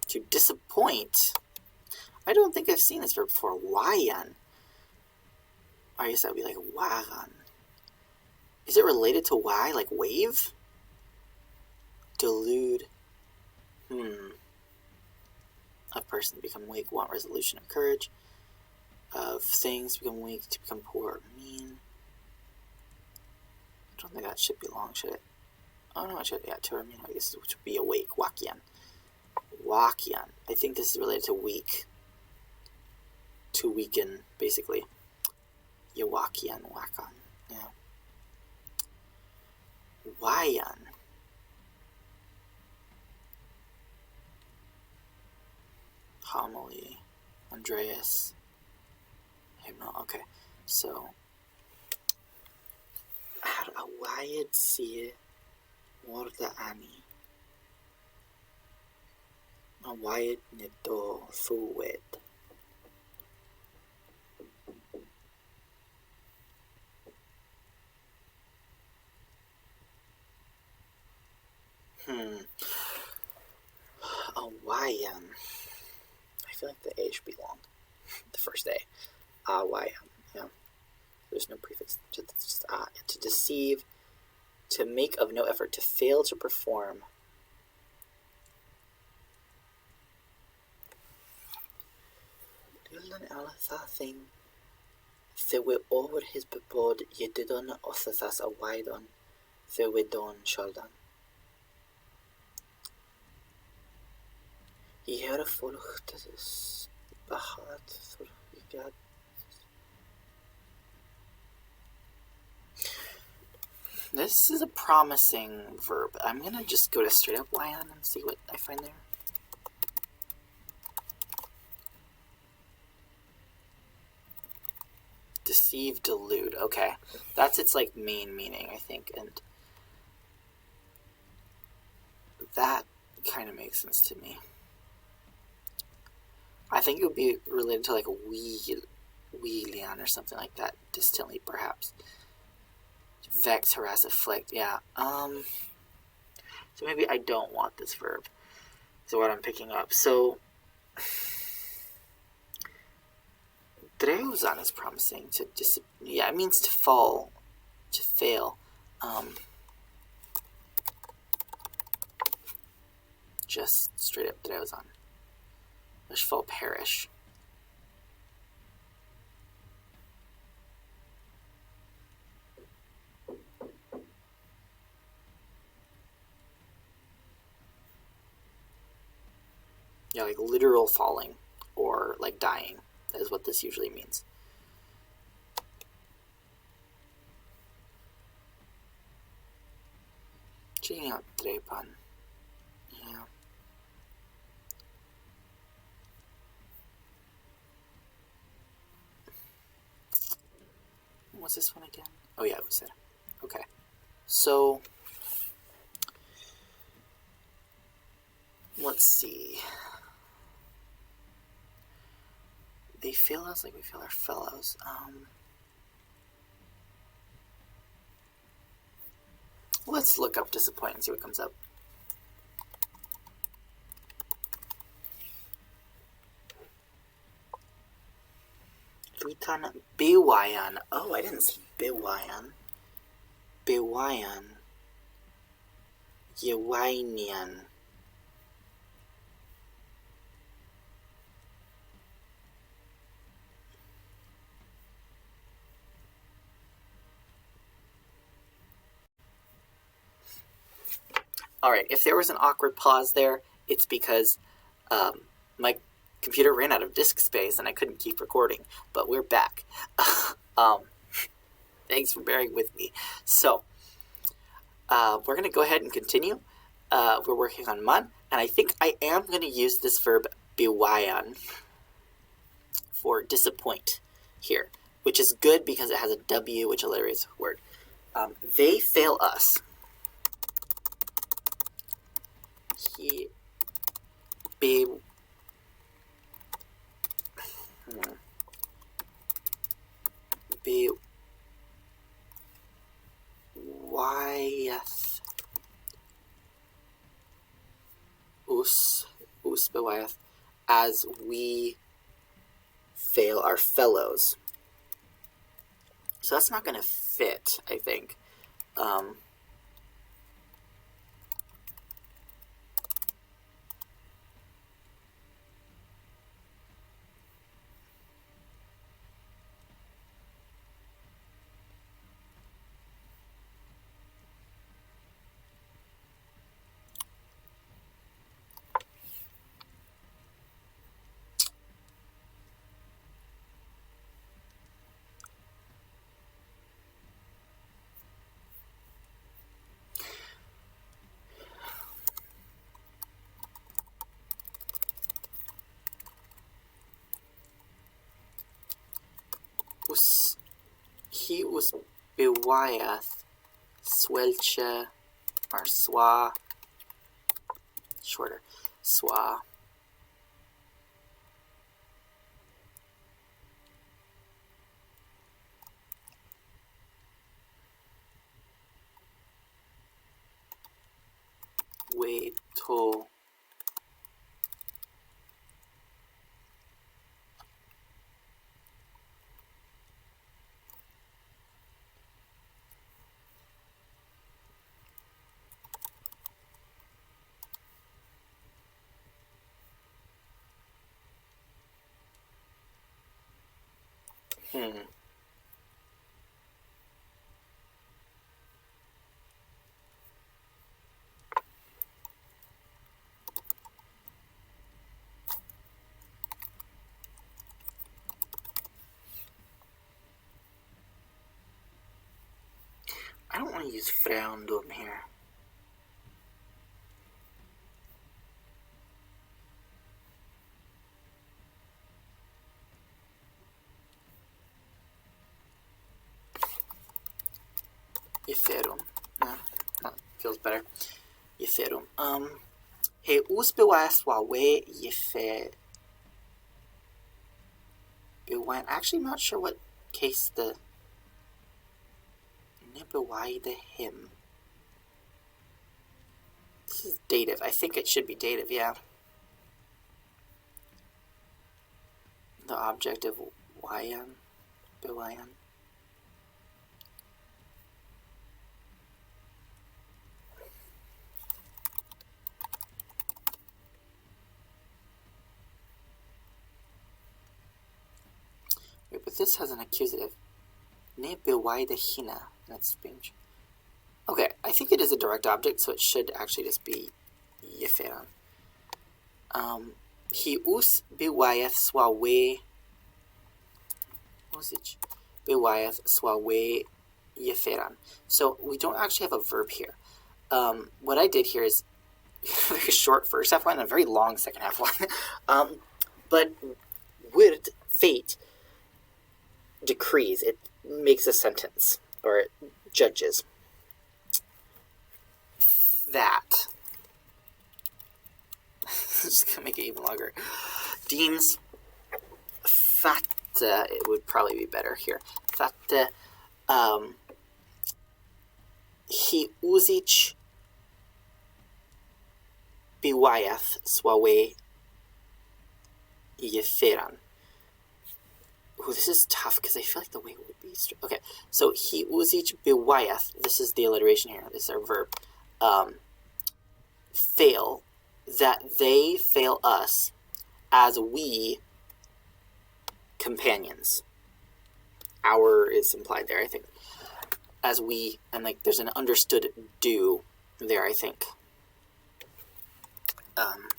To disappoint. I don't think I've seen this verb before. Wayan. I guess that would be like wagan. Is it related to why, like wave? Delude. A person become weak, want resolution of courage. Of things become weak, to become poor or mean. I don't think that should be long, should it? Oh no, it should. Yeah, to or mean. I guess which would be awake. Wakian. Wakian. I think this is related to weak. To weaken, basically. Yawakian, wakan. Yeah. Wayan. Homily. Andreas. Hypno. Okay. So. Awayad siya warda ani. Awayad nito thuwed. Awayan. I feel like the A should be long. The first A. Awayan. Yeah. There's no prefix. It's just to deceive, to make of no effort, to fail to perform. Dylan Alathathing. Thewe over his bebod yedidon othathas awaidon. Thewe don shaldan. He had a volgtes bahat for God. This is a promising verb. I'm gonna just go to straight up Lion and see what I find there. Deceive, delude. Okay, that's its like main meaning, I think, and that kind of makes sense to me. I think it would be related to like a Wheelian or something like that, distantly perhaps. Vex, harass, afflict, yeah. So maybe I don't want this verb. So what I'm picking up. So Dreuzan is promising to it means to fall, to fail. Just straight up Dreuzan. Fall, perish. Yeah, like literal falling or like dying is what this usually means. taking out trepan. Yeah. What's this one again? Oh yeah, it was there. Okay. So let's see. They fail us like we fail our fellows. Let's look up disappoint and see what comes up. Rutan Bewayan. Oh, I didn't see Bewayan. Bewayan. Yewainian. Alright, if there was an awkward pause there, it's because my computer ran out of disk space and I couldn't keep recording. But we're back. Thanks for bearing with me. So, we're going to go ahead and continue. We're working on man, and I think I am going to use this verb bewayan for disappoint here, which is good because it has a W, which alliterates a word. They fail us. He be wyath us bewayath as we fail our fellows. So that's not going to fit, I think. He was bewayath swelche or swa, shorter, swa. Wait till I don't want to use froundum here. Yeferum. No, that feels better. Yeferum. He usbewas wawe yefer. Actually, I'm not sure what case the Nibawai the him. This is dative. I think it should be dative, yeah. The object of wayan, bewayan. Wait, but this has an accusative. Ne bewai the hina. That's strange. Okay, I think it is a direct object, so it should actually just be yeferan. He us bewayeth swawe. What was it? Bewayeth swawe yeferan. So we don't actually have a verb here. what I did here is a very short first half line and a very long second half line. But with fate decrees, it makes a sentence, or it judges. That. Just gonna make it even longer. Deems fatte, it would probably be better here. Fatte, he uzic biwayath swawe yeferan. Ooh, this is tough because I feel like the way it would be. Okay, so he uzic biwayath. This is the alliteration here. This is our verb. Fail, that they fail us as we companions. Our is implied there, I think. As we, and like there's an understood do there, I think.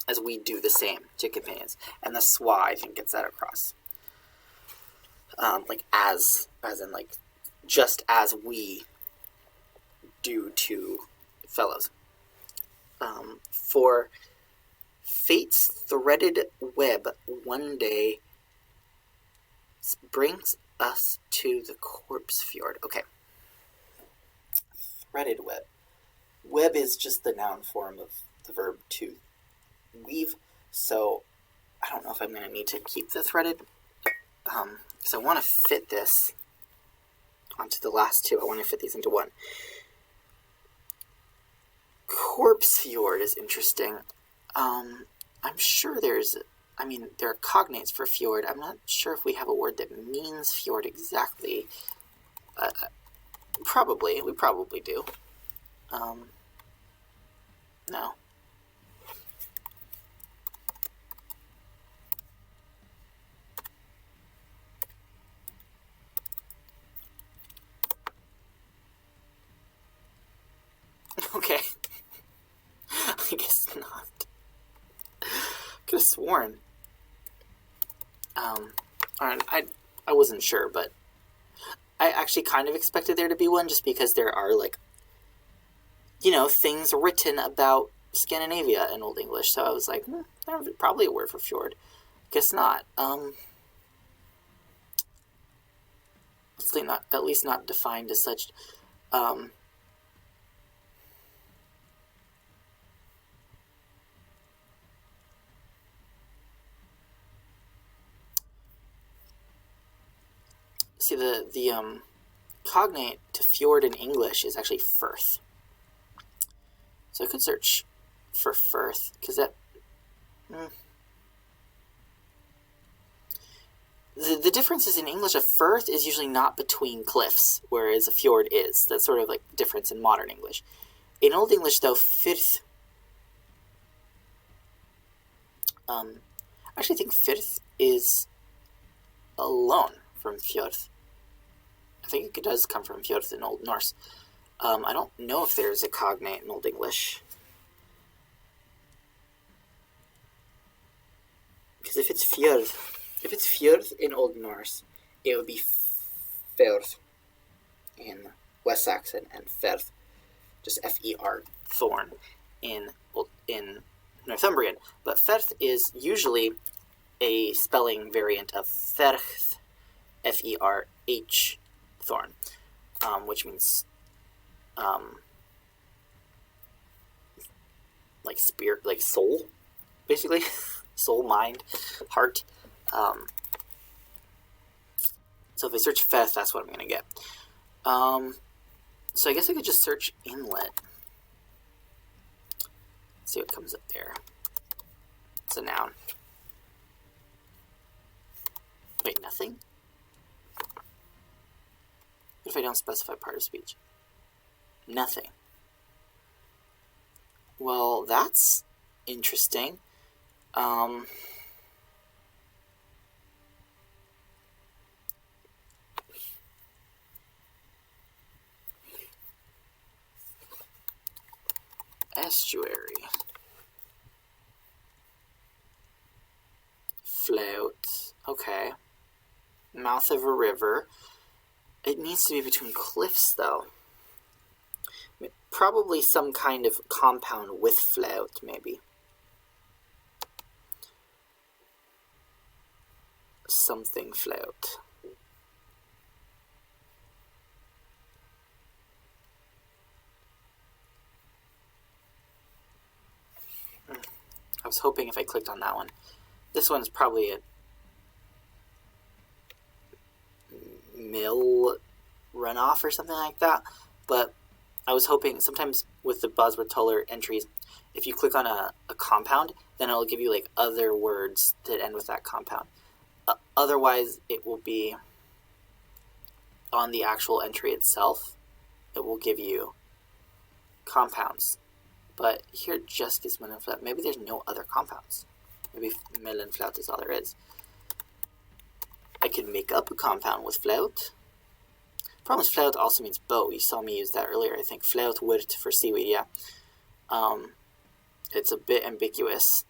As we do the same to companions. And the swa, I think, gets that across. Like as in like, just as we do to fellows. For fate's threaded web one day brings us to the corpse fjord. Okay. Threaded web. Web is just the noun form of the verb to weave, so I don't know if I'm going to need to keep the threaded, because I want to fit this onto the last two. I want to fit these into one. Corpse fjord is interesting. I'm sure there are cognates for fjord. I'm not sure if we have a word that means fjord exactly. We probably do. No. Okay. I guess not. Could have sworn. I wasn't sure, but I actually kind of expected there to be one, just because there are, like, things written about Scandinavia in Old English. So I was like, there's probably a word for fjord. Guess not. At least not defined as such. See, the cognate to fjord in English is actually firth. So I could search for firth, because that... The difference is, in English, a firth is usually not between cliffs, whereas a fjord is. That's sort of like the difference in modern English. In Old English, though, firth... I actually think firth is a loan from fjord. I think it does come from fjord in Old Norse. I don't know if there's a cognate in Old English. Because if it's fjord in Old Norse, it would be fjord in West Saxon, and firth, just F-E-R, thorn, in Northumbrian. But firth is usually a spelling variant of ferch, F-E-R-H, thorn, which means like spirit, like soul, basically. Soul, mind, heart. So if I search firth, that's what I'm going to get. So I guess I could just search inlet. See what comes up there. It's a noun. Wait, nothing? What if I don't specify part of speech? Nothing. Well, that's interesting. Estuary. Float. Okay. Mouth of a river. It needs to be between cliffs, though. Probably some kind of compound with flout, maybe. Something flout. I was hoping if I clicked on that one. This one's probably a mill runoff or something like that, but I was hoping sometimes with the buzzword toller entries, if you click on a compound, then it'll give you like other words that end with that compound. Otherwise, it will be on the actual entry itself. It will give you compounds. But here it just gives mill and flout. Maybe there's no other compounds. Maybe mill and flout is all there is. I could make up a compound with flout. Problem is, flout also means bow. You saw me use that earlier, I think. Flout word for seaweed, yeah. It's a bit ambiguous.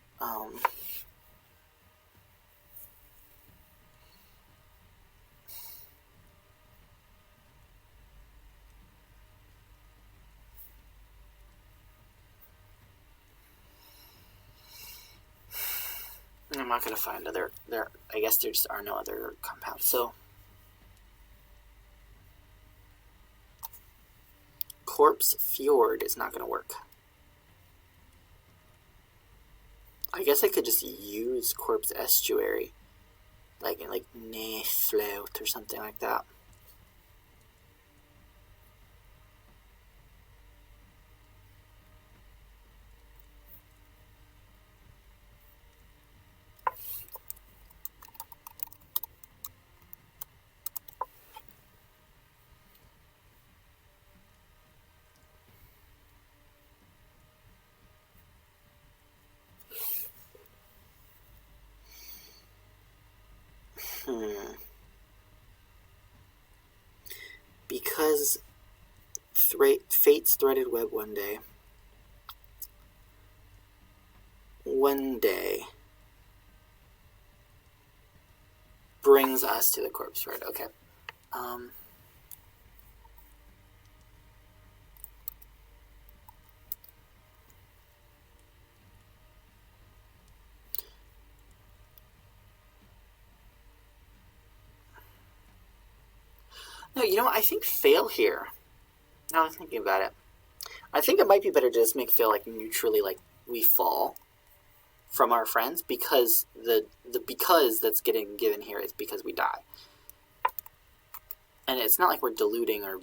I'm not going to find other... I guess there just are no other compounds, so... Corpse Fjord is not going to work. I guess I could just use Corpse Estuary. Like Neflout or something like that. Because fate's threaded web one day brings us to the corpse thread. Okay. No, you know what? I think fail here. Now I'm thinking about it. I think it might be better to just make fail like neutrally, like we fall from our friends, because the because that's getting given here is because we die. And it's not like we're deluding or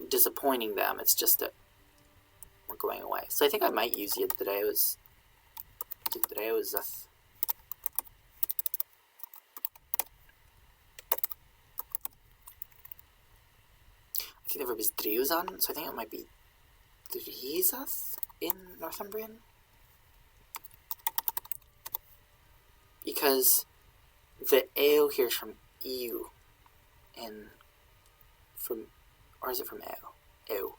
disappointing them, it's just that we're going away. So I think I might use Yidreus. I think the verb is driuzan, so I think it might be drizath in Northumbrian. Because the eo here is from ew, and from, or is it from eo? Ew.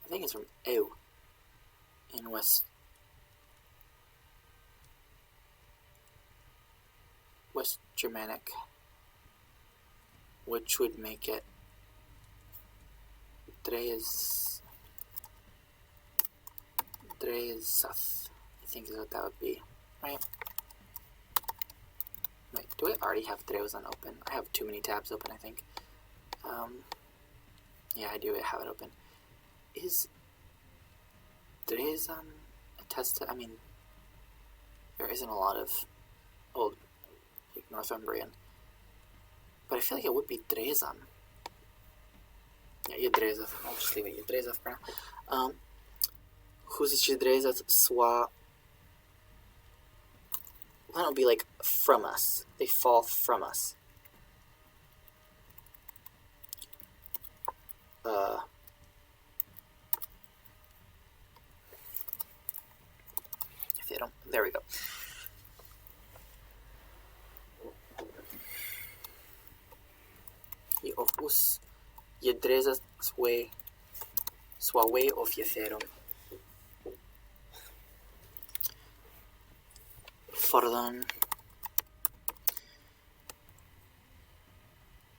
I think it's from ew in West Germanic, which would make it Drezath, I think is what that would be, right? Wait, do I already have Dreuzan open? I have too many tabs open, I think. Yeah, I do have it open. Is Dreuzan attested? I mean, there isn't a lot of old Northumbrian, but I feel like it would be Dreuzan. Yeah, Yidrezath. I'll just leave it Yidrezath for now. Who's Yidrezath swa? Then it'll be like from us. They fall from us. If they don't, there we go. Y ofus Yidrezath swawe ofietherum. Fordon.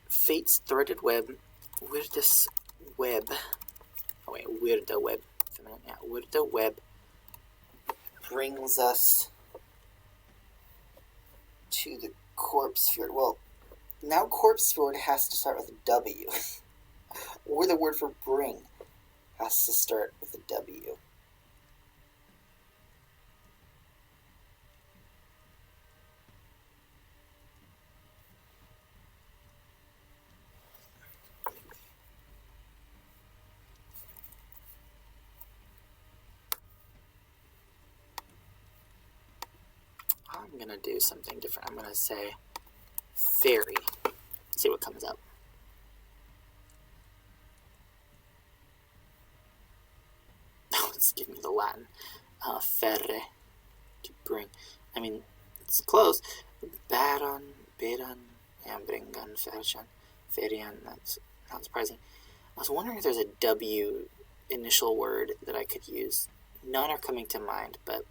Fate's threaded web. Where's this web? Oh wait, Wirda Web. Feminine, yeah, Wirda Web brings us to the Corpse Fjord. Well, now Corpse Fjord has to start with a W. Or the word for bring has to start with a W. I'm going to do something different. I'm going to say fairy. See what comes up. Oh, it's giving me the Latin. Ferre, to bring. I mean, it's close. Baron, and bringan, ferchan, ferian. That's not surprising. I was wondering if there's a W initial word that I could use. None are coming to mind, but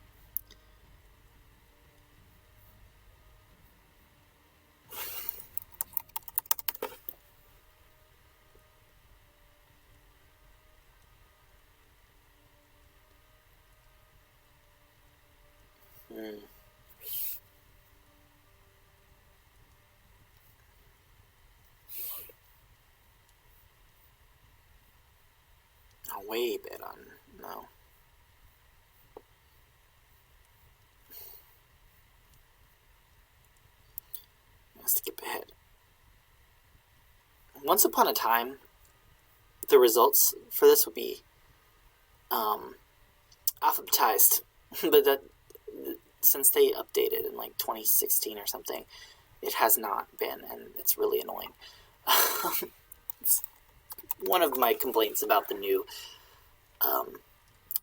way bit on no. Let's skip ahead. Once upon a time, the results for this would be alphabetized, but that since they updated in like 2016 or something, it has not been, and it's really annoying. It's one of my complaints about the new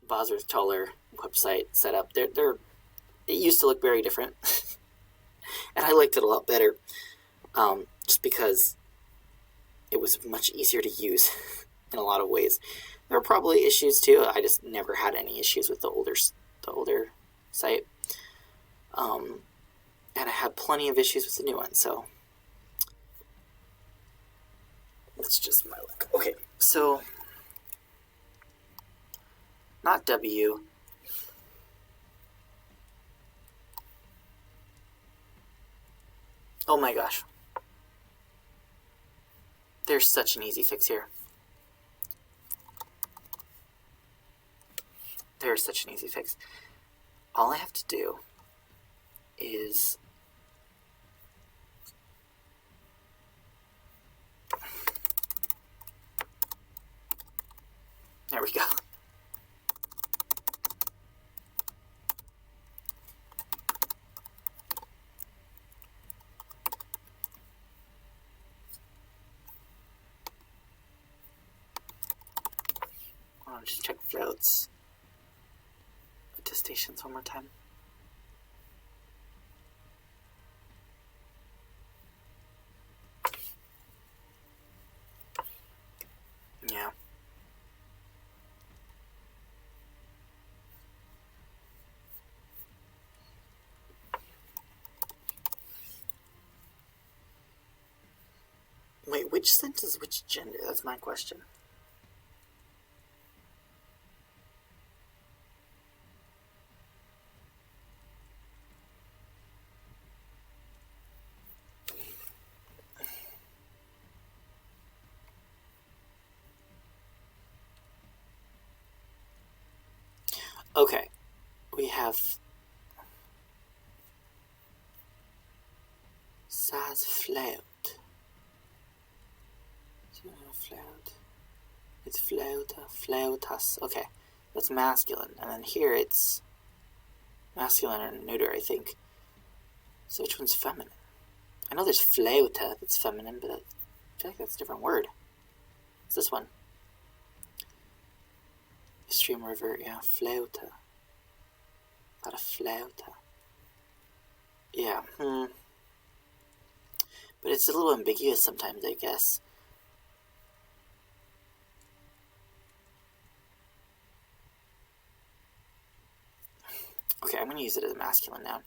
Bosworth-Toller website setup. It used to look very different, and I liked it a lot better, just because it was much easier to use in a lot of ways. There were probably issues too. I just never had any issues with the older site, and I had plenty of issues with the new one. So it's just my luck. Okay, so not W. Oh my gosh. There's such an easy fix here. There's such an easy fix. All I have to do is there we go. I'll just check floats. Attestations one more time. Yeah. Wait, which scent is which gender? That's my question. Okay, we have Saz flout. Flout. It's flauta, flautas. Okay, that's masculine, and then here it's masculine or neuter, I think. So which one's feminine? I know there's flauta that's feminine, but I feel like that's a different word. It's this one. Stream river, yeah, flauta. Not a flauta. Yeah, But it's a little ambiguous sometimes, I guess. Okay, I'm going to use it as a masculine noun.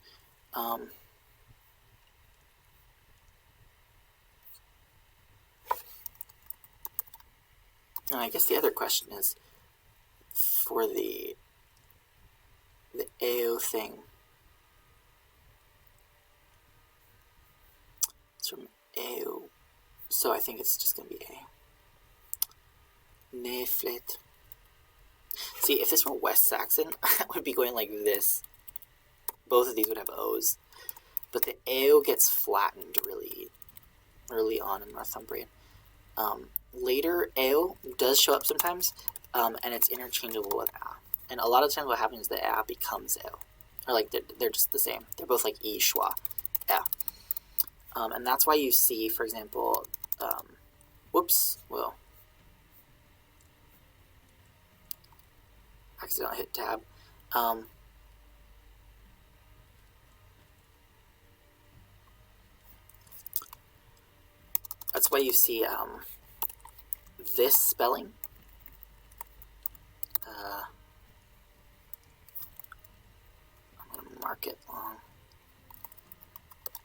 And I guess the other question is, for the AO thing. It's from AO, so I think it's just going to be A. Neflet. See, if this were West Saxon, I would be going like this. Both of these would have O's. But the AO gets flattened really early on in Northumbrian. Later, AO does show up sometimes, and it's interchangeable with A. And a lot of times what happens is the A becomes AO. Or like they're just the same. They're both like E, schwa, A. And that's why you see, for example, accidentally hit tab. That's why you see this spelling. I'm going to mark it long.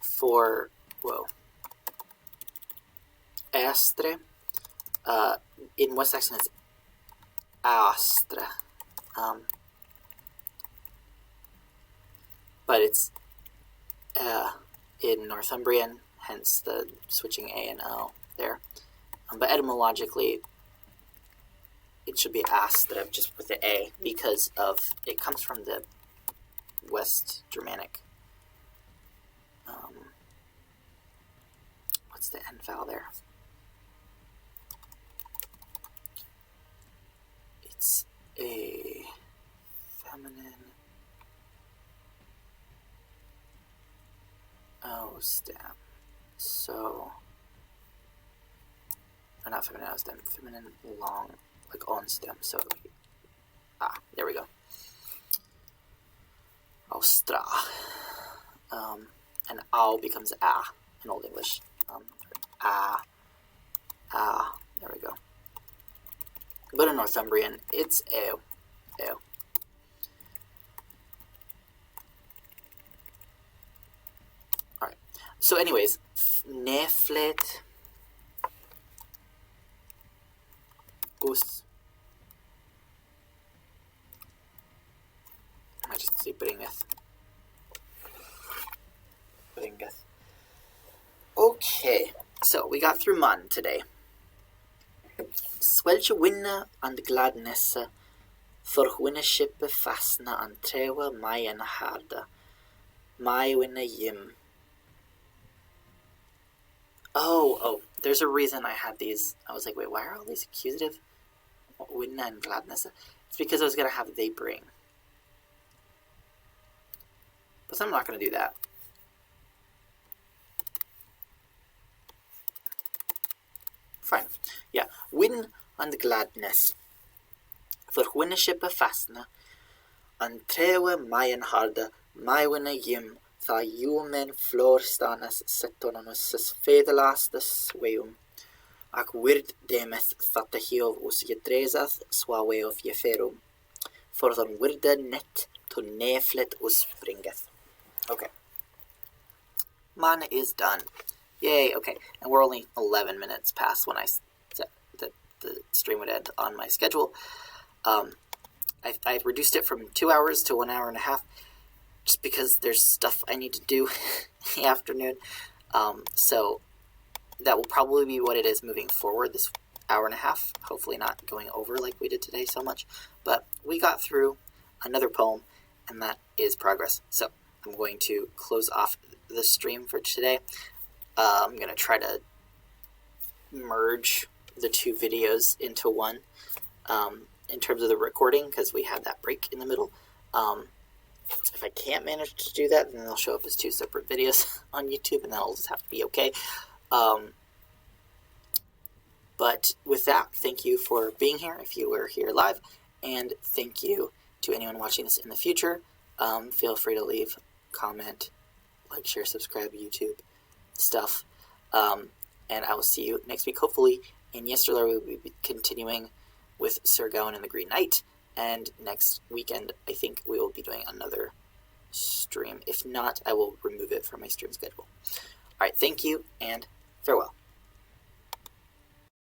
For, Astre. In West Saxon it's Astre. But it's in Northumbrian, hence the switching A and O there. But etymologically, it should be Astre, just with the A, because of it comes from the West Germanic. What's the end vowel there? It's a feminine O stem. So, or not feminine O stem, feminine long, like on stem. So, there we go. Austra. And ow becomes a in Old English. There we go. But in Northumbrian, it's ew. Ew. Alright. So anyways, neflet us. I just say bringeth. Bringeth. Okay, so we got through Mun today. Swelche winne and gladness for winnership fastna and trewa mayen harda. My winne yim. Oh, there's a reason I had these. I was like, wait, why are all these accusative? Winne and gladness. It's because I was going to have they bring. But I'm not going to do that. Fine. Yeah. Win and gladness. For winnership fastna. And trewe mayen harda. My winner yim. Tha jumen florstanas setonanus fedelastas weum. Ac wird demeth thata hiov us jedrezath swawe of jeferum. For than wirde net to neflet us bringeth. Okay. Man is done. Yay, okay. And we're only 11 minutes past when I said that the stream would end on my schedule. I reduced it from 2 hours to 1 hour and a half, just because there's stuff I need to do in the afternoon. So that will probably be what it is moving forward, this hour and a half. Hopefully not going over like we did today so much. But we got through another poem, and that is progress. So I'm going to close off the stream for today. I'm going to try to merge the two videos into one in terms of the recording, because we had that break in the middle. If I can't manage to do that, then they'll show up as two separate videos on YouTube, and that'll just have to be okay. But with that, thank you for being here if you were here live, and thank you to anyone watching this in the future. Feel free to leave, comment, like, share, subscribe, YouTube stuff. And I will see you next week, hopefully. In Yesterday, we will be continuing with Sir Gawain and the Green Knight. And next weekend, I think we will be doing another stream. If not, I will remove it from my stream schedule. Alright, thank you, and farewell.